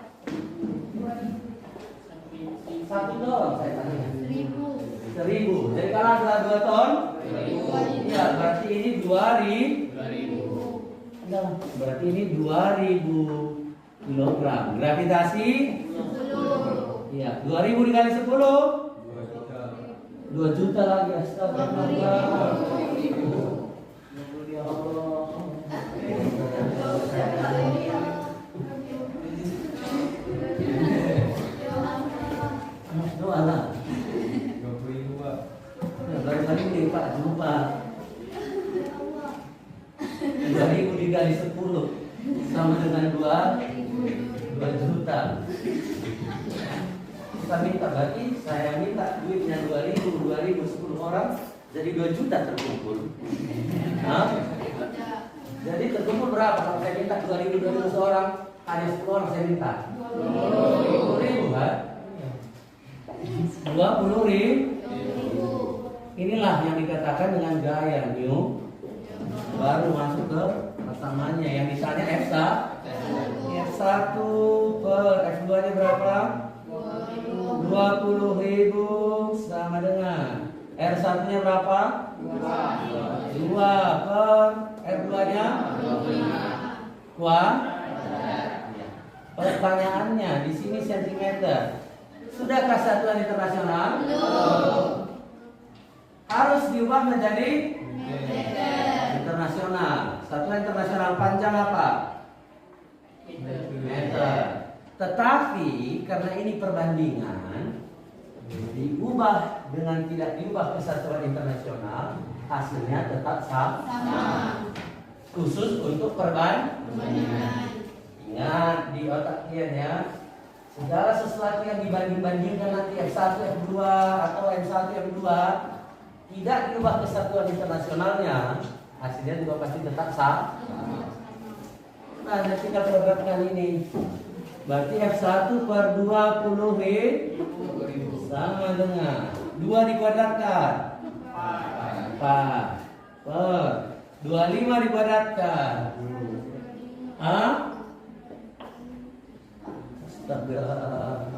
1 ton saya tanya. 1000. Jadi kalau adalah 2 ton, iya berarti ini 2000. Nah, berarti ini 2000 kilogram. Gravitasi 10. Iya, 2000 dikali 10 2 juta lagi. Astagfirullah. Ya Allah. Doa lah. 20.000 Pak. Balik-balik nih Pak jumpa 2000 dikali 10 sama dengan 2 juta. Kita minta berarti saya minta duitnya 2000 10 orang jadi 2 juta terkumpul. Hah? Jadi terkumpul berapa kalau saya minta 2000 seorang hanya 10 orang saya minta 20.000 kan? 20.000. Inilah yang dikatakan dengan gaya new. Baru masuk ke pertamanya yang misalnya F1 per F2 nya berapa? 20.000 sama dengan R1 nya berapa? 2 per R2 nya 25. Pertanyaannya di sini sentimeter. Sudahkah satuan internasional? Harus diubah menjadi internasional. Satuan internasional panjang apa? Meter. Tapi karena ini perbandingan, diubah dengan tidak diubah kesatuan internasional, hasilnya tetap sama. Khusus untuk perbandingan. Ingat di otak kalian ya, segala sesuatu yang dibanding-bandingkan nanti F1, F2 atau M1, M2 tidak diubah kesatuan internasionalnya, hasilnya juga pasti tetap sama. Nah, jadi tinggal perberatkan ini. Berarti F1 per 20 sama dengan 2 dikuadratkan 4 per 25 dikuadratkan. Hah? Astagfirullah.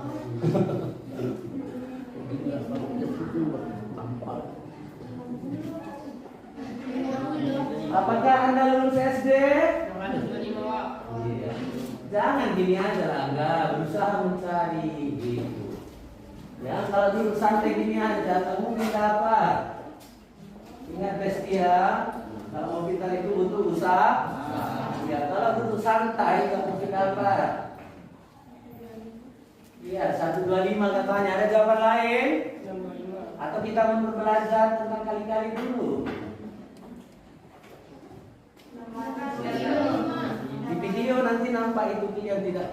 Apakah Anda lulus SD? Iya. Jangan gini aja lah, enggak berusaha mencari gitu. Ya, kalau dulu santai gini aja, nggak mungkin dapat. Ingat bestia, kalau mau pintar itu butuh usaha. Ya, kalau butuh santai nggak mungkin dapat. Iya, 125 katanya. Ada jawaban lain? Atau kita mau belajar tentang kali-kali dulu? Di video nanti nampak itu kalian tidak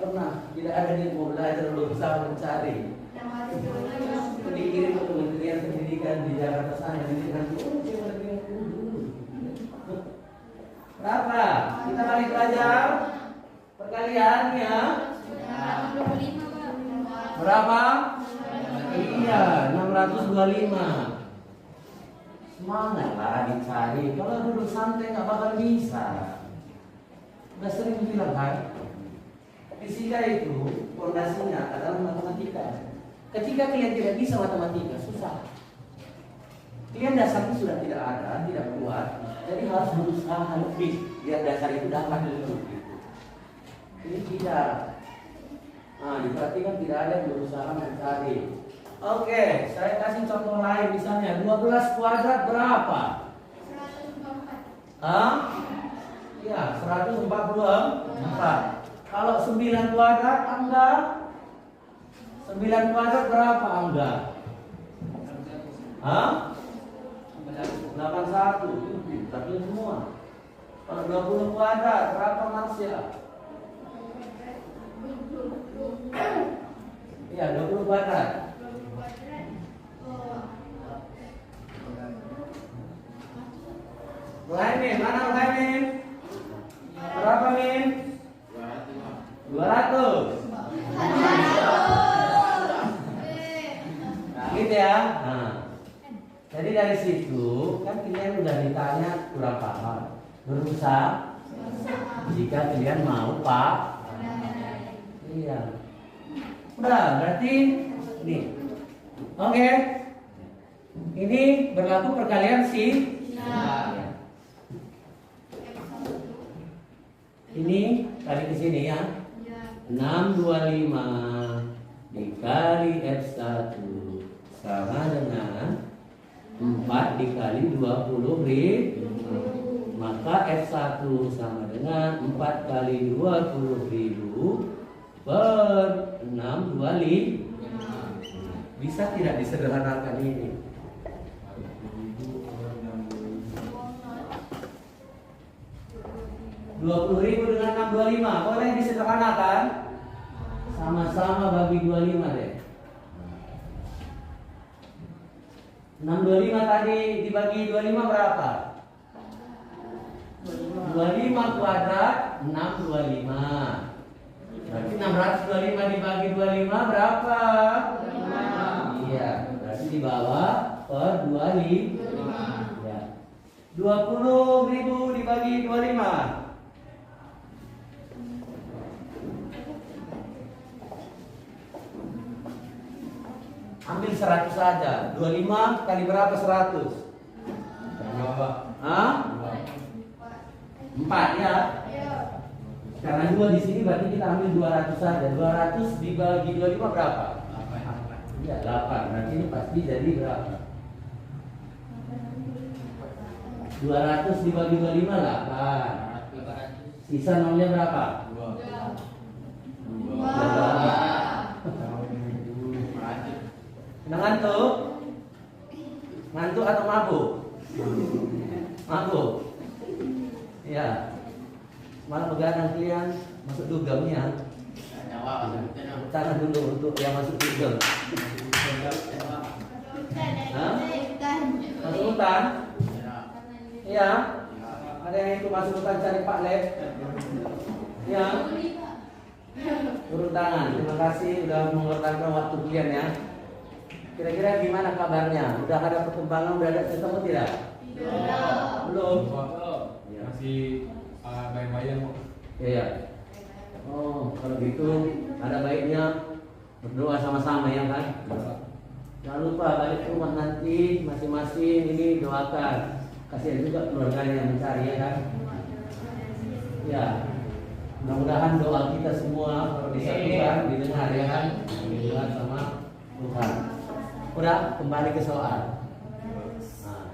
ada yang mau belajar, berusaha mencari. Dikirim ke Kementerian Pendidikan di Jakarta sana, nanti berapa? Kita balik belajar perkaliannya. Berapa? Iya, 625. Semangat lah dicari. Kalau dulu santai nggak bakal bisa. Udah sering bilang kan, fisika itu fondasinya adalah matematika. Ketika kalian tidak bisa matematika, susah. Kalian dasarnya sudah tidak ada, tidak kuat, jadi harus berusaha lebih biar dasar itu dapat dulu. Ini tidak. Nah, diperhatikan tidak ada yang berusaha mencari. Oke, saya kasih contoh lain misalnya 12 kuadrat berapa? 144. Hah? Ya, 144. Kalau 9 kuadrat Angga? 9 kuadrat berapa Angga? Hah? 81. Tapi semua. Kalau 20 kuadrat berapa Marsya? Iya, 20 kuadrat. Muhaimin, mana Muhaimin? Berapa Min? 200. Nah, gitu ya. Nah, jadi dari situ kan kalian udah ditanya kurang paham. Berusaha jika kalian mau Pak. Iya. Udah, berarti ini. Oke. Ini berlaku perkalian sih. Ya. Ini kali ke sini ya. 625 dikali F1 sama dengan 4 dikali 20.000. Maka F1 sama dengan 4 kali 20.000 per 625. Bisa tidak disederhanakan ini? 20.000 dengan 625 boleh disederhanakan? Sama-sama bagi 25 deh. 625 tadi dibagi 25 berapa? 25 kuadrat 625. Berarti 625 dibagi 25 berapa? 5. Iya, berarti di bawah per 25. Ya. 20.000 dibagi 25. Ambil 100 saja. 25 kali berapa 100? Hah? 4 ya? Karena 2 di sini berarti kita ambil 200 saja. 200 dibagi 25 berapa? 8. Iya, 8. Berarti ini pasti jadi berapa? 200 dibagi 25 8. Sisa nolnya berapa? 2. Udah ngantuk? Ngantuk atau mabuk? Mabuk. Ya. Malah begadang kalian masuk dugem ya. Tangan dulu untuk yang masuk dugem. Hah? Masuk hutan? Iya. Ada yang ikut masuk hutan cari Pak Lep? Ya. Turun tangan. Terima kasih sudah mengorbankan waktu kalian ya. Kira-kira gimana kabarnya? Udah ada perkembangan, udah ada ketemu tidak? Belum. Ya. Masih bayang-bayang kok. Iya. Oh, kalau gitu ada baiknya berdoa sama-sama ya kan? Jangan lupa balik ke rumah nanti masing-masing ini doakan. Kasihan juga keluarganya yang mencari ya kan? Ya. Mudah-mudahan doa kita semua kalau disatukan didengar ya kan? Didengar sama Tuhan. Udah kembali ke soal. Nah,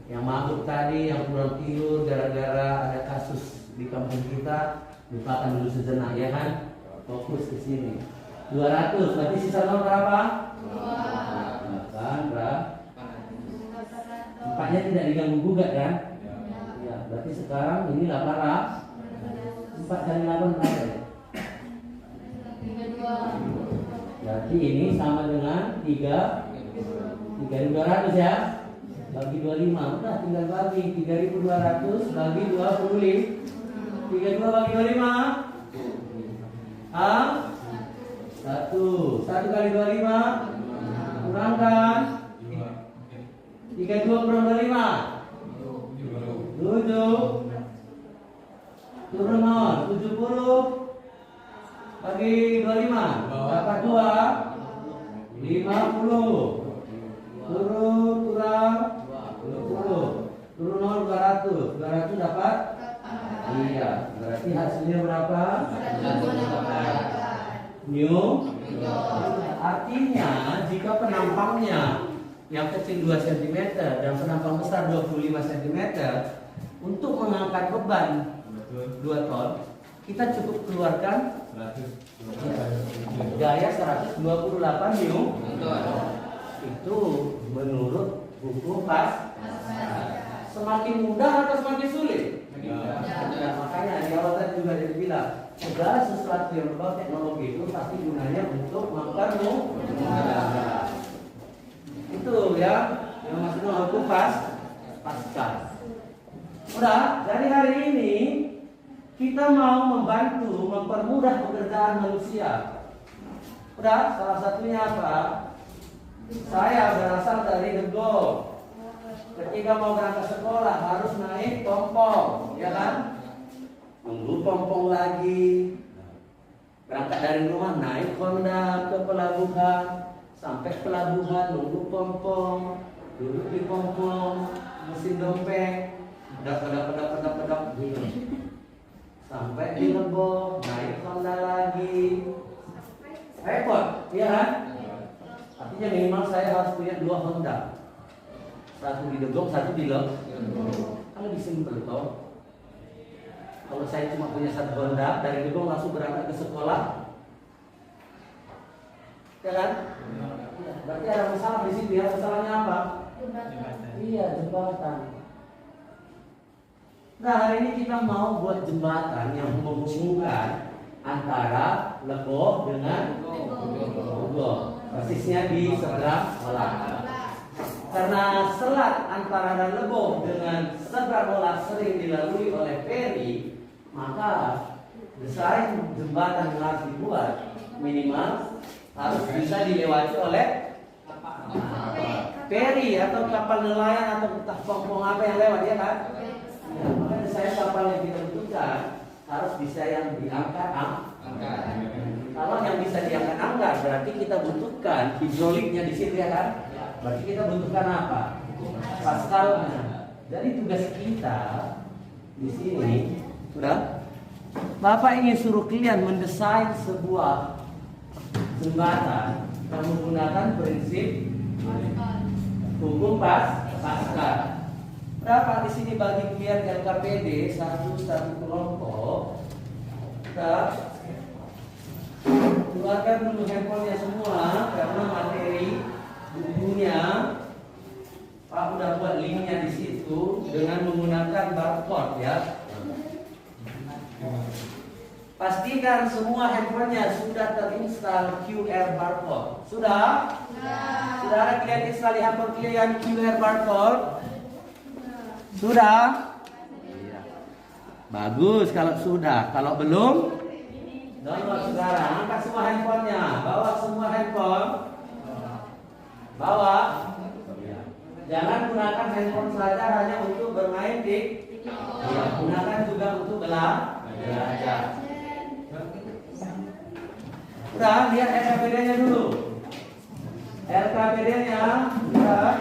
yang mabuk tadi, yang kurang tidur gara-gara ada kasus di kampung kita, lupakan dulu sejenak ya kan? Fokus ke sini. 200, berarti sisa nol berapa? 2. Kan berapa? 4-nya tidak diganggu gugat kan? Ya, berarti sekarang ini 800. 4 kali 8 berapa ya? 32. Berarti ini sama dengan 3.200 ya. Bagi 25, udah tinggal bagi 3.200 bagi 25. 32 bagi 25. 1 kali 25 kurangkan 32 kurang 25 7. Turun 0, 70 bagi 25 dapat 2, 50. Turun kurang 20. Turun 0, 200. 200 dapat? Iya, berarti hasilnya berapa? New. Artinya jika penampangnya yang kecil 2 cm dan penampang besar 25 cm, untuk mengangkat beban 2 ton, kita cukup keluarkan 100. gaya 128 New. Itu menurut buku semakin mudah atau semakin sulit? Nah, makanya di awal tadi juga dia bilang segala sesuatu yang berbau teknologi itu pasti gunanya untuk mempermudah. Itu ya yang maksudnya buku pasca. Udah, dari hari ini kita mau membantu mempermudah pekerjaan manusia. Udah, salah satunya apa? Saya berasal dari Degong. Ketika mau berangkat sekolah harus naik pompong, ya kan? Nunggu pompong lagi. Berangkat dari rumah naik Honda ke pelabuhan, sampai pelabuhan nunggu pompong, duduk di pompong, mesin dompet, pedap gitu. Sampai di Lebok, naik Honda lagi. Repot, iya kan? Artinya minimal saya harus punya 2 Honda. Satu di Degong, satu di Lebok. Kan lebih simpel toh. Kalau saya cuma punya 1 Honda, dari Degong langsung berangkat ke sekolah, ya kan? Berarti ada masalah di situ ya. Masalahnya apa? Iya, jembatan. Nah, hari ini kita mau buat jembatan yang menghubungkan antara Lebok dengan Degong. Persisnya di seberang Olah. Karena selat antara Lebok dengan seberang Olah sering dilalui oleh feri, maka desain jembatan yang harus dibuat minimal harus bisa dilewati oleh feri atau kapal nelayan atau entah pompong apa yang lewat, ya kan? Ya, maka desain kapal yang kita butuhkan harus bisa yang diangkat. Kalau yang bisa diangkat angkat berarti kita butuhkan hidroliknya di situ, ya kan? Berarti kita butuhkan apa? Pascalnya. Jadi tugas kita di sini sudah. Bapak ingin suruh kalian mendesain sebuah jembatan yang menggunakan prinsip hukum Pascal. Berapa di sini bagi kalian LKPD satu kelompok? Kita keluarkan dulu handphonenya semua karena materi bukunya Pak udah buat linknya di situ dengan menggunakan barcode ya. Pastikan semua handphonenya sudah terinstall QR barcode. Sudah? Sudah ada kalian install di handphone kalian QR barcode? Sudah? Iya. Bagus kalau sudah. Kalau belum, download sekarang. Angkat semua handphonenya. Bawa semua handphone. Bawa. Jangan gunakan handphone saja hanya untuk bermain di. Ya, gunakan juga untuk belajar. Udah, lihat LKPD-nya dulu. LKPD-nya, lihat.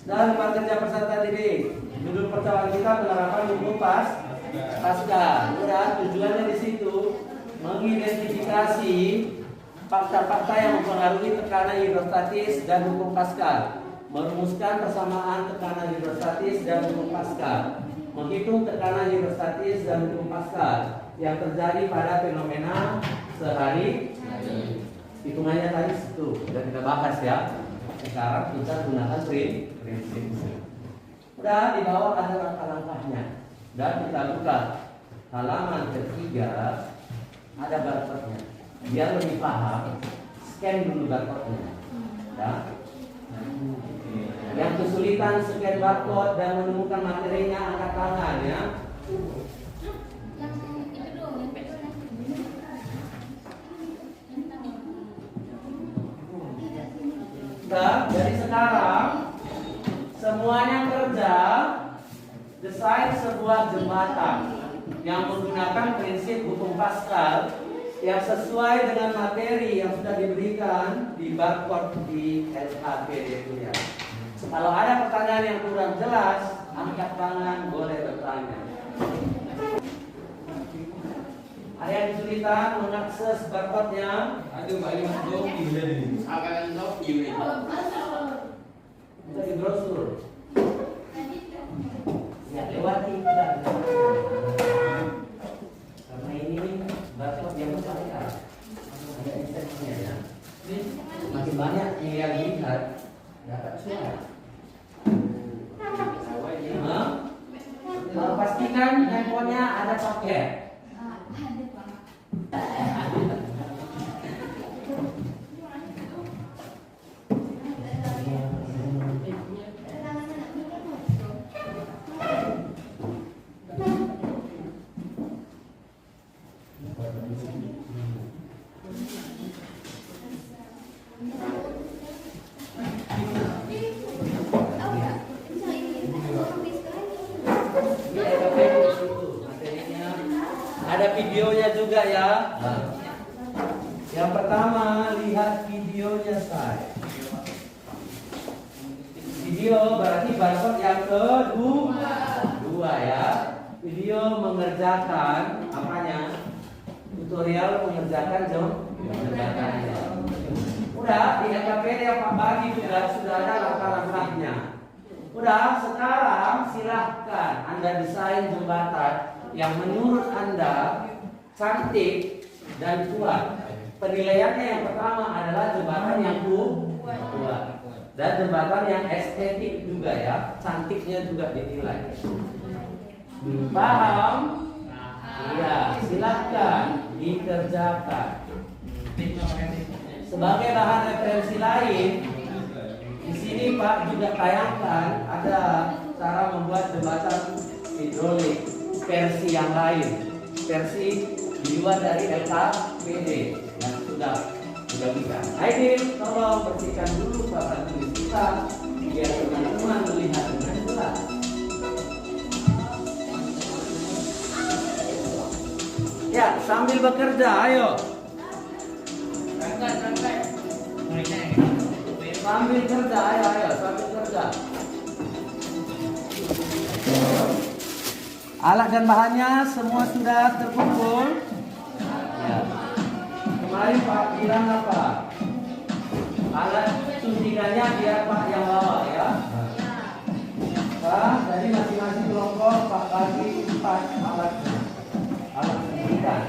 Dan tempat kerja peserta didik. Judul percakapan kita penerapan hukum pasca. Udah, tujuannya di situ mengidentifikasi fakta-fakta yang mempengaruhi tekanan hidrostatis dan hukum Pascal, merumuskan persamaan tekanan hidrostatis dan hukum Pascal, menghitung tekanan hidrostatis dan hukum Pascal yang terjadi pada fenomena sehari. Hitungannya tadi itu sudah kita bahas ya. Sekarang kita gunakan prinsip. Udah, di bawah ada langkah-langkahnya. Dan kita buka halaman ketiga, ada barcode-nya. Biar lebih paham, scan dulu barcode-nya. Ya. Yang kesulitan scan barcode dan menemukan materinya, angkat tangan ya. Nah, jadi sekarang semuanya kerja desain sebuah jembatan yang menggunakan prinsip hukum Pascal yang sesuai dengan materi yang sudah diberikan di barcode di LKPD itu ya. Kalau ada pertanyaan yang kurang jelas, angkat tangan, boleh bertanya. Ada yang kesulitan mengakses barcode-nya? Aduh, balik masuk gila ini. Akan tahu gimana? Kita di brosur. Ya, lewati kita. Karena ini barcode yang besar, ada instruksinya ya. Makin banyak yang lihat, dapat suara. Pastikan handphonenya ada paket. Ada videonya juga ya. Yang pertama, lihat videonya saya. Video berarti barcode yang kedua ya. Video mengerjakan apanya? Tutorial mengerjakan jembatannya. Udah, di LKPD yang Pak bagi juga sudah ada langkah-langkahnya. Udah, sekarang silahkan Anda desain jembatan yang menurut Anda cantik dan kuat. Penilaiannya yang pertama adalah jembatan yang kuat dan jembatan yang estetik juga ya, cantiknya juga dinilai. Paham? Iya, silahkan dikerjakan. Sebagai bahan referensi lain, di sini Pak juga tayangkan ada cara membuat jembatan hidrolik versi yang lain, versi di luar dari LKPD yang sudah bisa. Aidil, tolong bersihkan dulu papan tulis kita biar teman-teman melihat dengan jelas. Ya, sambil bekerja, ayo. Sambil kerja, ayo, sambil kerja. Alat dan bahannya semua sudah terkumpul. Ya. Kemarin Pak bilang apa? Alat suntikannya biar Pak yang bawa ya. Pak, jadi masing-masing kelompok Pak bagi 4 alat suntikan.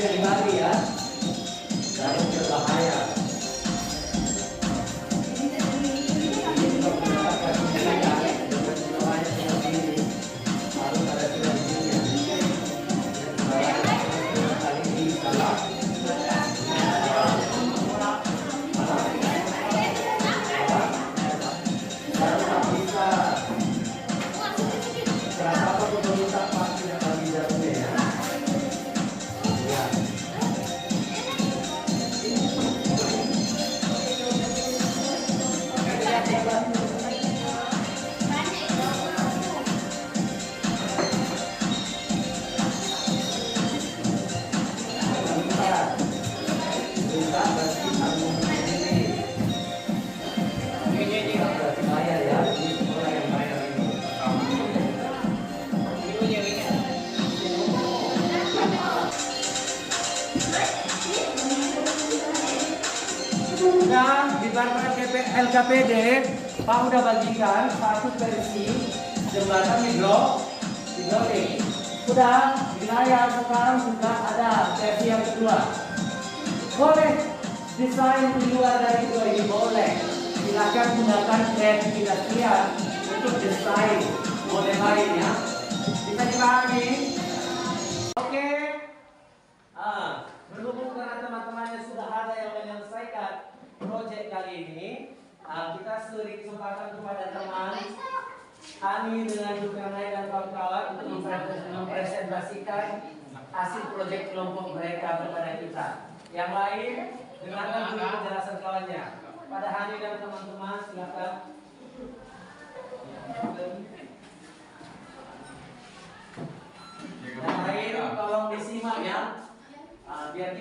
yang baru ya. Jarum berbahaya. Ini untuk mendapatkan pendidikan dengan semuanya seperti ini harus ada sinerginya. Kali ini salah. Dan di LKPD, Pak udah bagikan satu versi jembatan hidrolik. Sudah di layar sekarang juga ada versi yang kedua. Boleh desain di luar dari itu ini boleh. Silakan gunakan kreativitas kalian untuk desain model lainnya. Bisa dipahami? Oke. Berhubung karena teman-temannya sudah ada yang menyelesaikan proyek kali ini, kita beri kesempatan kepada teman Ani dengan Zulkarnain dan kawan-kawan untuk mempresentasikan hasil proyek kelompok mereka kepada kita. Yang lain, dengarkan dulu penjelasan kawannya. Pada Hani dan teman-teman, silakan. Yang lain, tolong disimak ya. Biar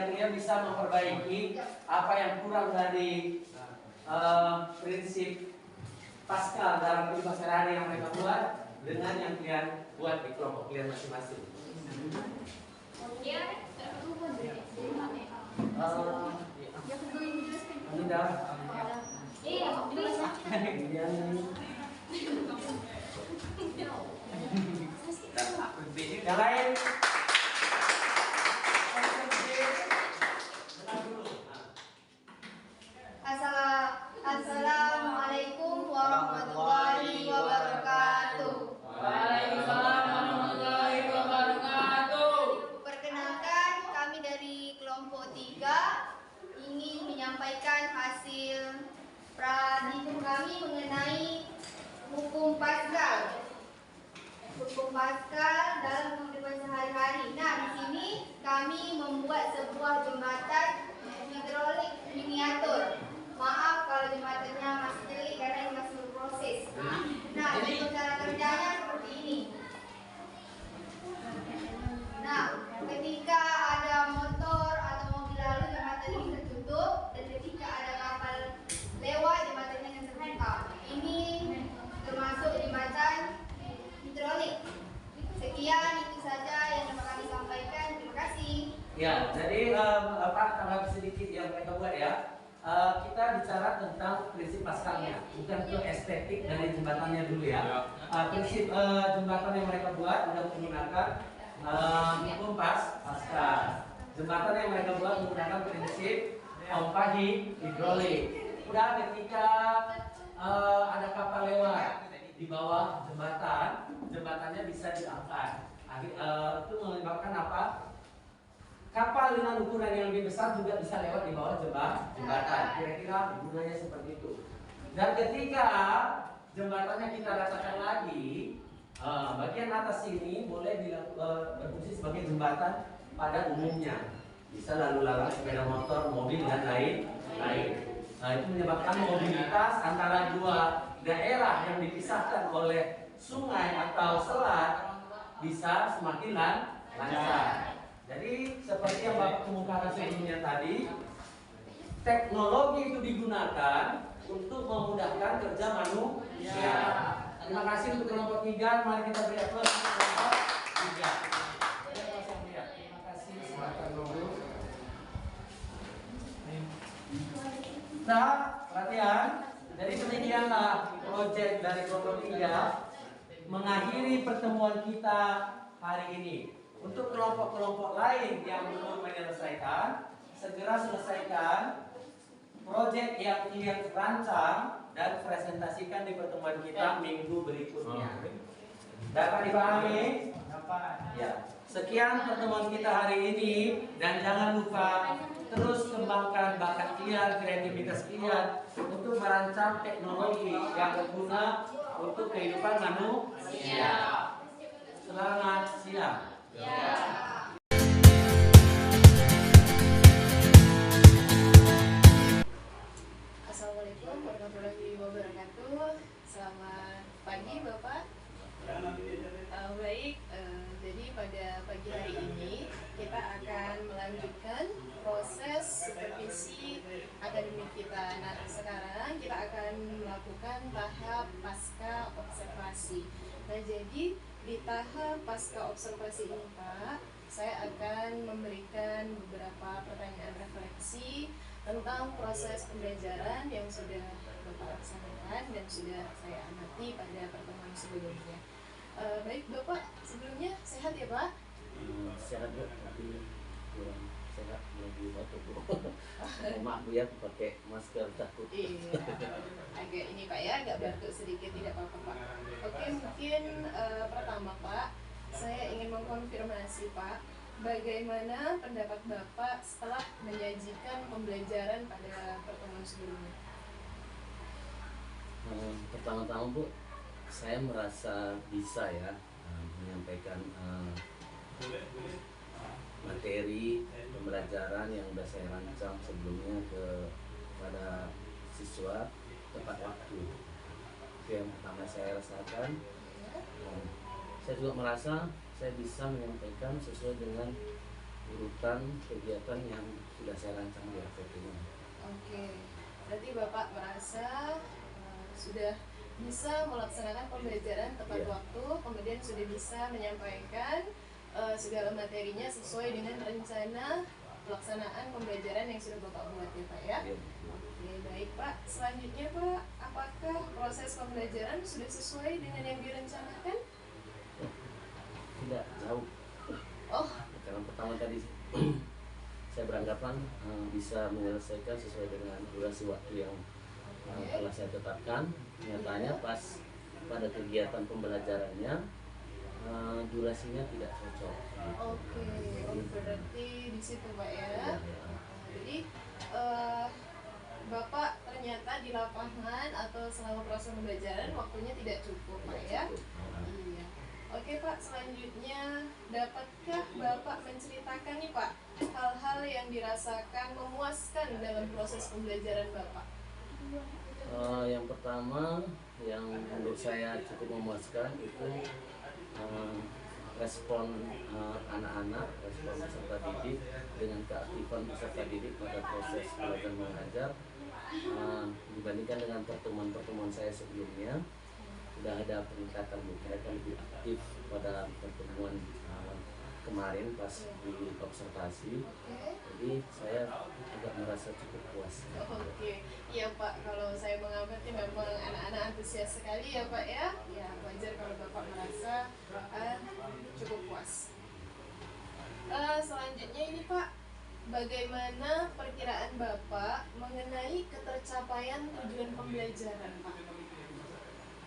dia bisa memperbaiki apa yang kurang dari prinsip Pascal dalam kehidupan sehari-hari yang mereka buat dengan yang kalian buat di kelompok kalian masing-masing. Yang lain. Assalamualaikum warahmatullahi wabarakatuh. Waalaikumsalam warahmatullahi wabarakatuh. Perkenalkan, kami dari kelompok 3 ingin menyampaikan hasil praditum kami mengenai hukum Pascal. Hukum Pascal dalam kehidupan sehari-hari. Nah, di sini kami membuat sebuah jembatan hidrolik miniatur. Maaf kalau jembatannya masih jelek karena ini masih berproses. Nah, untuk cara kerjanya seperti ini. Nah, ketika ada motor atau mobil lalu, jembatan ini tertutup, dan ketika ada kapal lewat, jembatannya akan terbuka. Ini termasuk jembatan hidrolik. Sekian, itu saja yang dapat kami sampaikan. Terima kasih. Ya, jadi tanggapan sedikit yang mereka buat ya. Kita bicara tentang prinsip Pascalnya, bukan ke estetik dari jembatannya dulu ya. Prinsip jembatan yang mereka buat sudah menggunakan hukum Pascal. Jembatan yang mereka buat menggunakan prinsip pompa hidrolik. Udah ketika ada kapal lewat di bawah jembatan, jembatannya bisa diangkat. Itu menyebabkan apa? Kapal dengan ukuran yang lebih besar juga bisa lewat di bawah jembatan. Kira-kira gunanya seperti itu. Dan ketika jembatannya kita ratakan lagi, bagian atas ini boleh berfungsi sebagai jembatan pada umumnya. Bisa lalu lalang sepeda motor, mobil dan lain-lain. Itu menyebabkan mobilitas antara dua daerah yang dipisahkan oleh sungai atau selat bisa semakin lancar. Jadi seperti yang Bapak kemukakan sebelumnya tadi, teknologi itu digunakan untuk memudahkan kerja manusia. Terima kasih untuk kelompok 3. Mari kita beri aplaus untuk kelompok 3. Terima kasih. Silakan dulu. Nah, perhatian. Jadi demikianlah proyek dari kelompok 3 mengakhiri pertemuan kita hari ini. Untuk kelompok-kelompok lain yang belum menyelesaikan, segera selesaikan proyek yang kalian rancang dan presentasikan di pertemuan kita minggu berikutnya. Dapat dipahami? Dapat. Ya. Sekian pertemuan kita hari ini, dan jangan lupa terus kembangkan bakat kalian, kreativitas kalian untuk merancang teknologi yang berguna untuk kehidupan manusia. Selamat siang. Assalamualaikum warahmatullahi wabarakatuh. Selamat pagi Bapak. Baik, jadi pada pagi hari ini kita akan melanjutkan proses supervisi akademik kita. Nah, sekarang kita akan melakukan tahap pasca observasi. Nah, jadi di tahap pasca observasi ini Pak, saya akan memberikan beberapa pertanyaan refleksi tentang proses pembelajaran yang sudah Bapak laksanakan dan sudah saya amati pada pertemuan sebelumnya. Baik Bapak, sebelumnya sehat ya Pak? Sehat Bu, tapi kurang sehat, lagi batuk Bu. Maaf Bu ya, pakai masker takut. Iya, agak ini Pak ya, agak batuk sedikit, tidak apa-apa Pak. Oke, mungkin pertama Pak, saya ingin mengkonfirmasi Pak, bagaimana pendapat Bapak setelah menyajikan pembelajaran pada pertemuan sebelumnya? Pertama-tama Bu, saya merasa bisa ya menyampaikan materi pembelajaran yang sudah saya rancang sebelumnya kepada siswa tepat waktu. Itu yang pertama saya rasakan. Saya juga merasa saya bisa menyampaikan sesuai dengan urutan kegiatan yang sudah saya rancang di pertemuan. Oke, berarti Bapak merasa sudah bisa melaksanakan pembelajaran tepat waktu, kemudian sudah bisa menyampaikan segala materinya sesuai dengan rencana pelaksanaan pembelajaran yang sudah Bapak buat ya Pak ya? Oke, baik Pak. Selanjutnya Pak, apakah proses pembelajaran sudah sesuai dengan yang direncanakan? Tidak, jauh. Oh. Karena pertama tadi saya beranggapan bisa menyelesaikan sesuai dengan durasi waktu yang telah saya tetapkan. Nyatanya pas pada kegiatan pembelajarannya durasinya tidak cocok. Oke, berarti di situ Pak ya. Jadi Bapak ternyata di lapangan atau selama proses pembelajaran waktunya tidak cukup Pak ya. Iya. Oke Pak, selanjutnya dapatkah Bapak menceritakan nih Pak hal-hal yang dirasakan memuaskan dalam proses pembelajaran Bapak? Yang pertama yang menurut saya cukup memuaskan itu respon anak-anak, respon peserta didik dengan keaktifan peserta didik pada proses belajar mengajar dibandingkan dengan pertemuan-pertemuan saya sebelumnya. Sudah ada peningkatan, mereka lebih aktif pada pertemuan kemarin pas di observasi. Jadi saya agak merasa cukup puas. Oke, iya Pak, kalau saya mengamati memang anak-anak antusias sekali ya Pak ya. Ya wajar kalau Bapak merasa cukup puas. Selanjutnya ini Pak, bagaimana perkiraan Bapak mengenai ketercapaian tujuan pembelajaran Pak?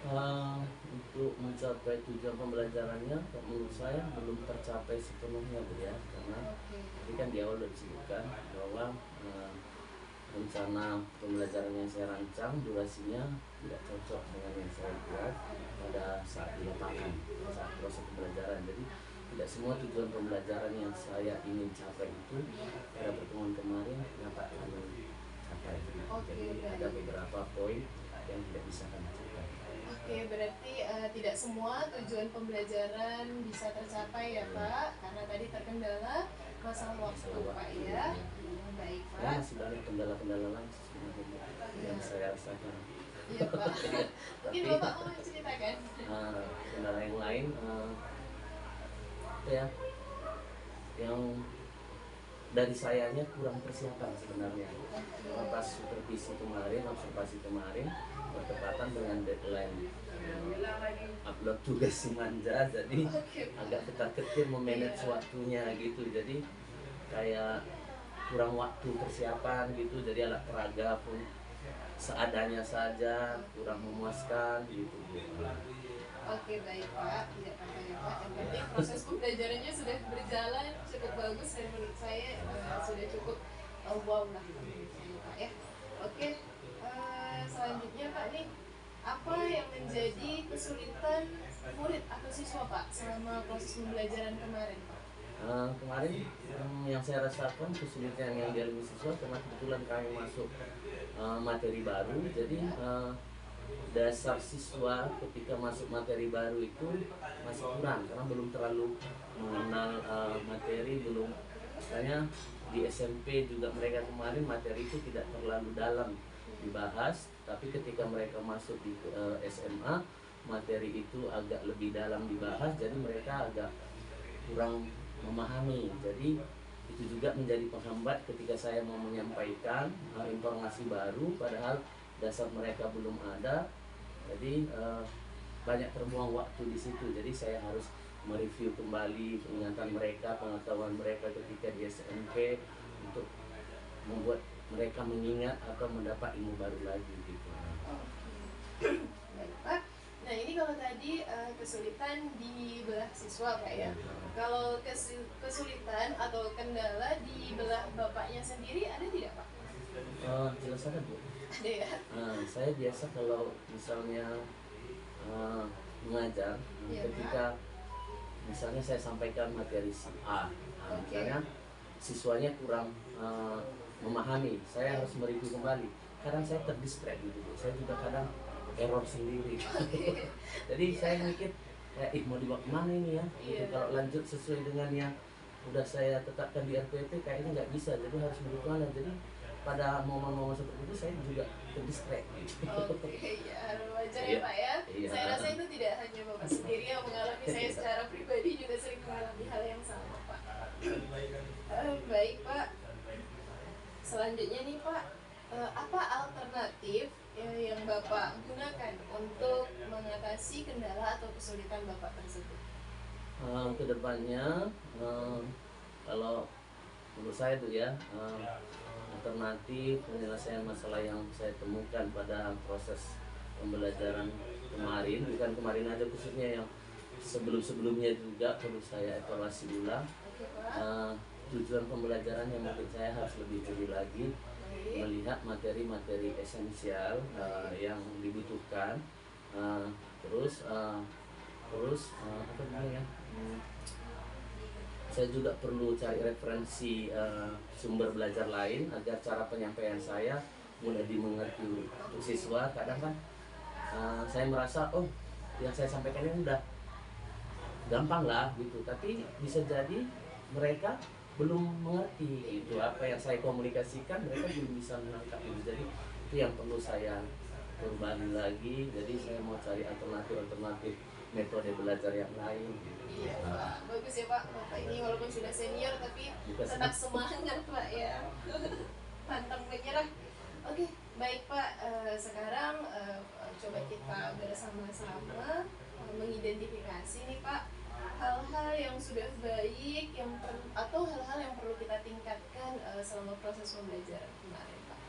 Untuk mencapai tujuan pembelajarannya menurut saya belum tercapai sepenuhnya Bu ya, karena tadi kan di awal sudah disebutkan bahwa rencana pembelajaran yang saya rancang durasinya tidak cocok dengan yang saya buat pada saat di lapangan, saat proses pembelajaran. Jadi tidak semua tujuan pembelajaran yang saya ingin capai itu pada pertemuan kemarin dapat kami capai. Jadi ada beberapa poin yang tidak bisa kami capai. Oke, berarti tidak semua tujuan pembelajaran bisa tercapai ya Pak, karena tadi terkendala masalah waktu Pak ya. Baik Pak. Ya, masih banyak kendala-kendala lain yang saya rasakan. Iya Pak. Mungkin Bapak mau menceritakan? Kendala yang lain, ya, yang dari sayanya kurang persiapan sebenarnya. Pas supervisi kemarin, observasi kemarin bertepatan dengan deadline upload tugas si manja, jadi Oke, Pak. agak ketar-ketir memanage waktunya gitu. Jadi kayak kurang waktu persiapan gitu, jadi alat peraga pun seadanya saja, kurang memuaskan gitu. Oke, baik Pak, tidak apa-apa ya Pak. Yang penting proses pembelajarannya sudah berjalan cukup bagus dan menurut saya sudah cukup wow lah menurut saya Pak ya. Oke, selanjutnya Pak nih, apa yang menjadi kesulitan murid atau siswa Pak selama proses pembelajaran kemarin Pak? Kemarin yang saya rasakan kesulitan yang dialami siswa karena kebetulan kami masuk materi baru, jadi dasar siswa ketika masuk materi baru itu masih kurang karena belum terlalu mengenal materi, belum misalnya di SMP juga mereka kemarin materi itu tidak terlalu dalam dibahas, tapi ketika mereka masuk di SMA materi itu agak lebih dalam dibahas, jadi mereka agak kurang memahami. Jadi itu juga menjadi penghambat ketika saya mau menyampaikan informasi baru padahal dasar mereka belum ada. Jadi banyak terbuang waktu di situ. Jadi saya harus mereview kembali peringatan mereka, pengetahuan mereka ketika di SMP untuk membuat mereka mengingat atau mendapat ilmu baru lagi gitu. Baik Pak. Nah ini kalau tadi kesulitan di belah siswa Pak ya. Kalau kesulitan atau kendala di belah bapaknya sendiri ada tidak Pak? Jelas ada Bu. Ada ya. Saya biasa kalau misalnya mengajar, Iya, ketika misalnya saya sampaikan materi si A, Oke. misalnya siswanya kurang memahami, saya harus mereview kembali. Kadang saya terdistract gitu, Bu. Saya juga kadang error sendiri. Jadi saya mikir, mau dibawa kemana ini ya? Gitu. Iya. Kalau lanjut sesuai dengan yang udah saya tetapkan di RPP, kayaknya nggak bisa. Jadi harus bagaimana? Jadi pada momen-momen seperti itu saya juga terdistract. Gitu. Oke, ya wajar ya Pak ya. Iya. Saya rasa itu tidak hanya Bapak sendiri yang mengalami, saya secara pribadi juga sering mengalami hal yang sama Pak. Baik Pak. Selanjutnya nih Pak, apa alternatif yang Bapak gunakan untuk mengatasi kendala atau kesulitan Bapak tersebut? Kedepannya kalau menurut saya tuh ya alternatif penyelesaian masalah yang saya temukan pada proses pembelajaran kemarin, bukan kemarin aja khususnya yang sebelum-sebelumnya juga perlu saya evaluasi ulang. Oke Pak. Tujuan pembelajaran yang mungkin saya harus lebih jeli lagi melihat materi-materi esensial yang dibutuhkan, terus apa namanya, saya juga perlu cari referensi sumber belajar lain agar cara penyampaian saya mudah dimengerti untuk siswa. Kadang kan saya merasa yang saya sampaikan ini udah gampang lah gitu, tapi bisa jadi mereka belum mengerti gitu apa yang saya komunikasikan, mereka belum bisa menangkap itu. Jadi itu yang perlu saya perbaikin lagi. Jadi saya mau cari alternatif metode belajar yang lain gitu. Iya Pak, bagus ya Pak. Bapak ini walaupun sudah senior tapi tetap semangat Pak ya. Pantang menyerah. Oke, baik Pak. Sekarang coba kita bersama-sama mengidentifikasi nih Pak hal-hal yang sudah baik atau hal-hal yang perlu kita tingkatkan selama proses pembelajaran kemarin Pak.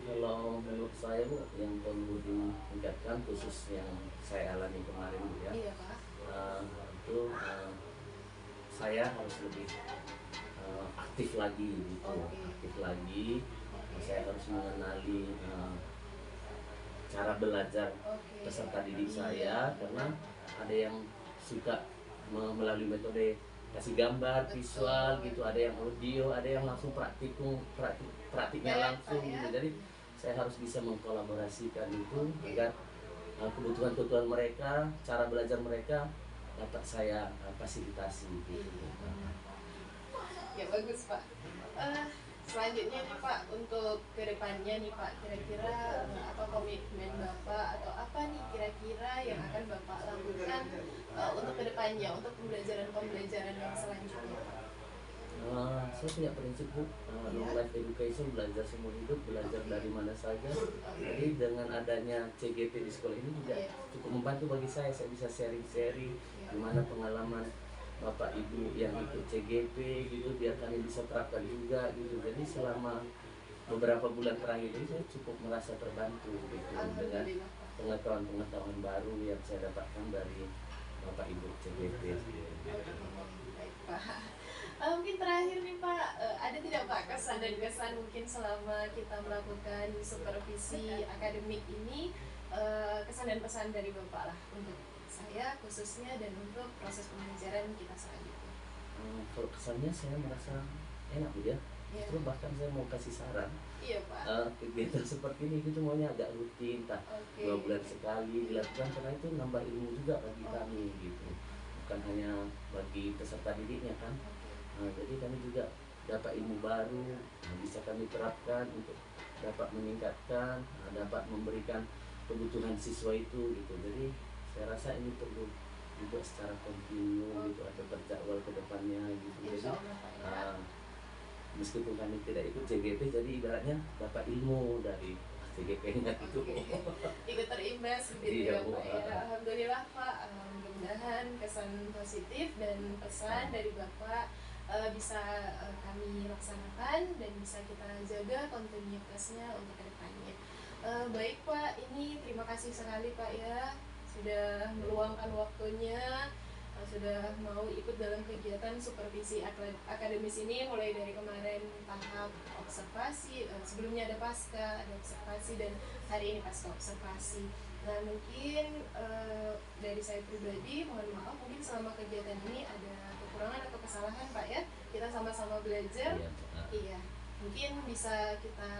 Kalau menurut saya Bu, yang perlu ditingkatkan khusus yang saya alami kemarin Bu ya. Iya Pak. Itu saya harus lebih aktif lagi gitu. Oke. Aktif lagi. Saya harus mengenali cara belajar Oke. peserta didik saya, karena ada yang suka melalui metode kasih gambar, visual gitu, ada yang audio, ada yang langsung praktiknya langsung gitu. Jadi saya harus bisa mengkolaborasikan itu agar kebutuhan mereka, cara belajar mereka dapat saya fasilitasi gitu. Ya bagus Pak. Selanjutnya nih Pak, untuk kedepannya nih Pak, kira-kira apa komitmen Bapak atau apa nih kira-kira yang akan Bapak lakukan untuk kedepannya, untuk pembelajaran yang selanjutnya Pak? Saya punya prinsip Bu, long life education, belajar seumur hidup, belajar dari mana saja. Jadi dengan adanya CGP di sekolah ini juga cukup membantu bagi saya bisa sharing-sharing gimana pengalaman Bapak Ibu yang ikut CGP gitu, biar kami bisa terapkan juga gitu. Jadi selama beberapa bulan terakhir ini saya cukup merasa terbantu gitu dengan pengetahuan baru yang saya dapatkan dari Bapak Ibu CGP. Baik Pak. Mungkin terakhir nih Pak, ada tidak Pak kesan dan kesan mungkin selama kita melakukan supervisi akademik ini, kesan dan pesan dari Bapak lah untuk saya khususnya dan untuk proses pembelajaran kita selanjutnya. Kalau kesannya saya merasa enak Bu ya. Justru bahkan saya mau kasih saran. Iya Pak. Kegiatan seperti ini itu maunya agak rutin, 2 bulan sekali dilakukan karena itu nambah ilmu juga bagi kami gitu. Bukan hanya bagi peserta didiknya kan. Jadi kami juga dapat ilmu baru, bisa kami terapkan untuk dapat meningkatkan, dapat memberikan kebutuhan siswa itu gitu. Jadi saya rasa ini perlu dibuat secara kontinu gitu atau terjadwal ke depannya gitu. Jadi meskipun kami tidak ikut CGP, jadi ibaratnya dapat ilmu dari CGP-nya gitu. Ikut terimbas gitu ya Pak ya. Alhamdulillah Pak, mudah-mudahan kesan positif dan pesan dari Bapak bisa kami laksanakan dan bisa kita jaga kontinuitasnya untuk kedepannya. Baik Pak, ini terima kasih sekali Pak ya sudah meluangkan waktunya, sudah mau ikut dalam kegiatan supervisi akademis ini mulai dari kemarin tahap observasi, sebelumnya ada pasca, ada observasi dan hari ini pasca observasi. Nah mungkin dari saya pribadi mohon maaf mungkin selama kegiatan ini ada kekurangan atau kesalahan Pak ya, kita sama-sama belajar. Iya, mungkin bisa kita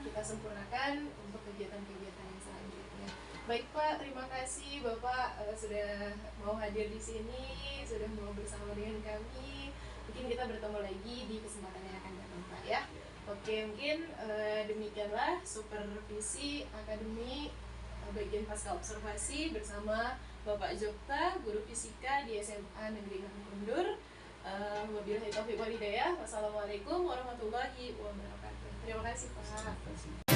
kita sempurnakan untuk kegiatan-kegiatan yang selanjutnya. Baik Pak, terima kasih Bapak sudah mau hadir di sini, sudah mau bersama dengan kami. Mungkin kita bertemu lagi di kesempatan yang akan datang Pak ya. Oke, mungkin demikianlah supervisi akademik bagian pasca observasi bersama Bapak Jokta, guru fisika di SMA Negeri 6 Kundur. Wabillahi taufiq wal hidayah. Wassalamualaikum warahmatullahi wabarakatuh. Terima kasih Pak.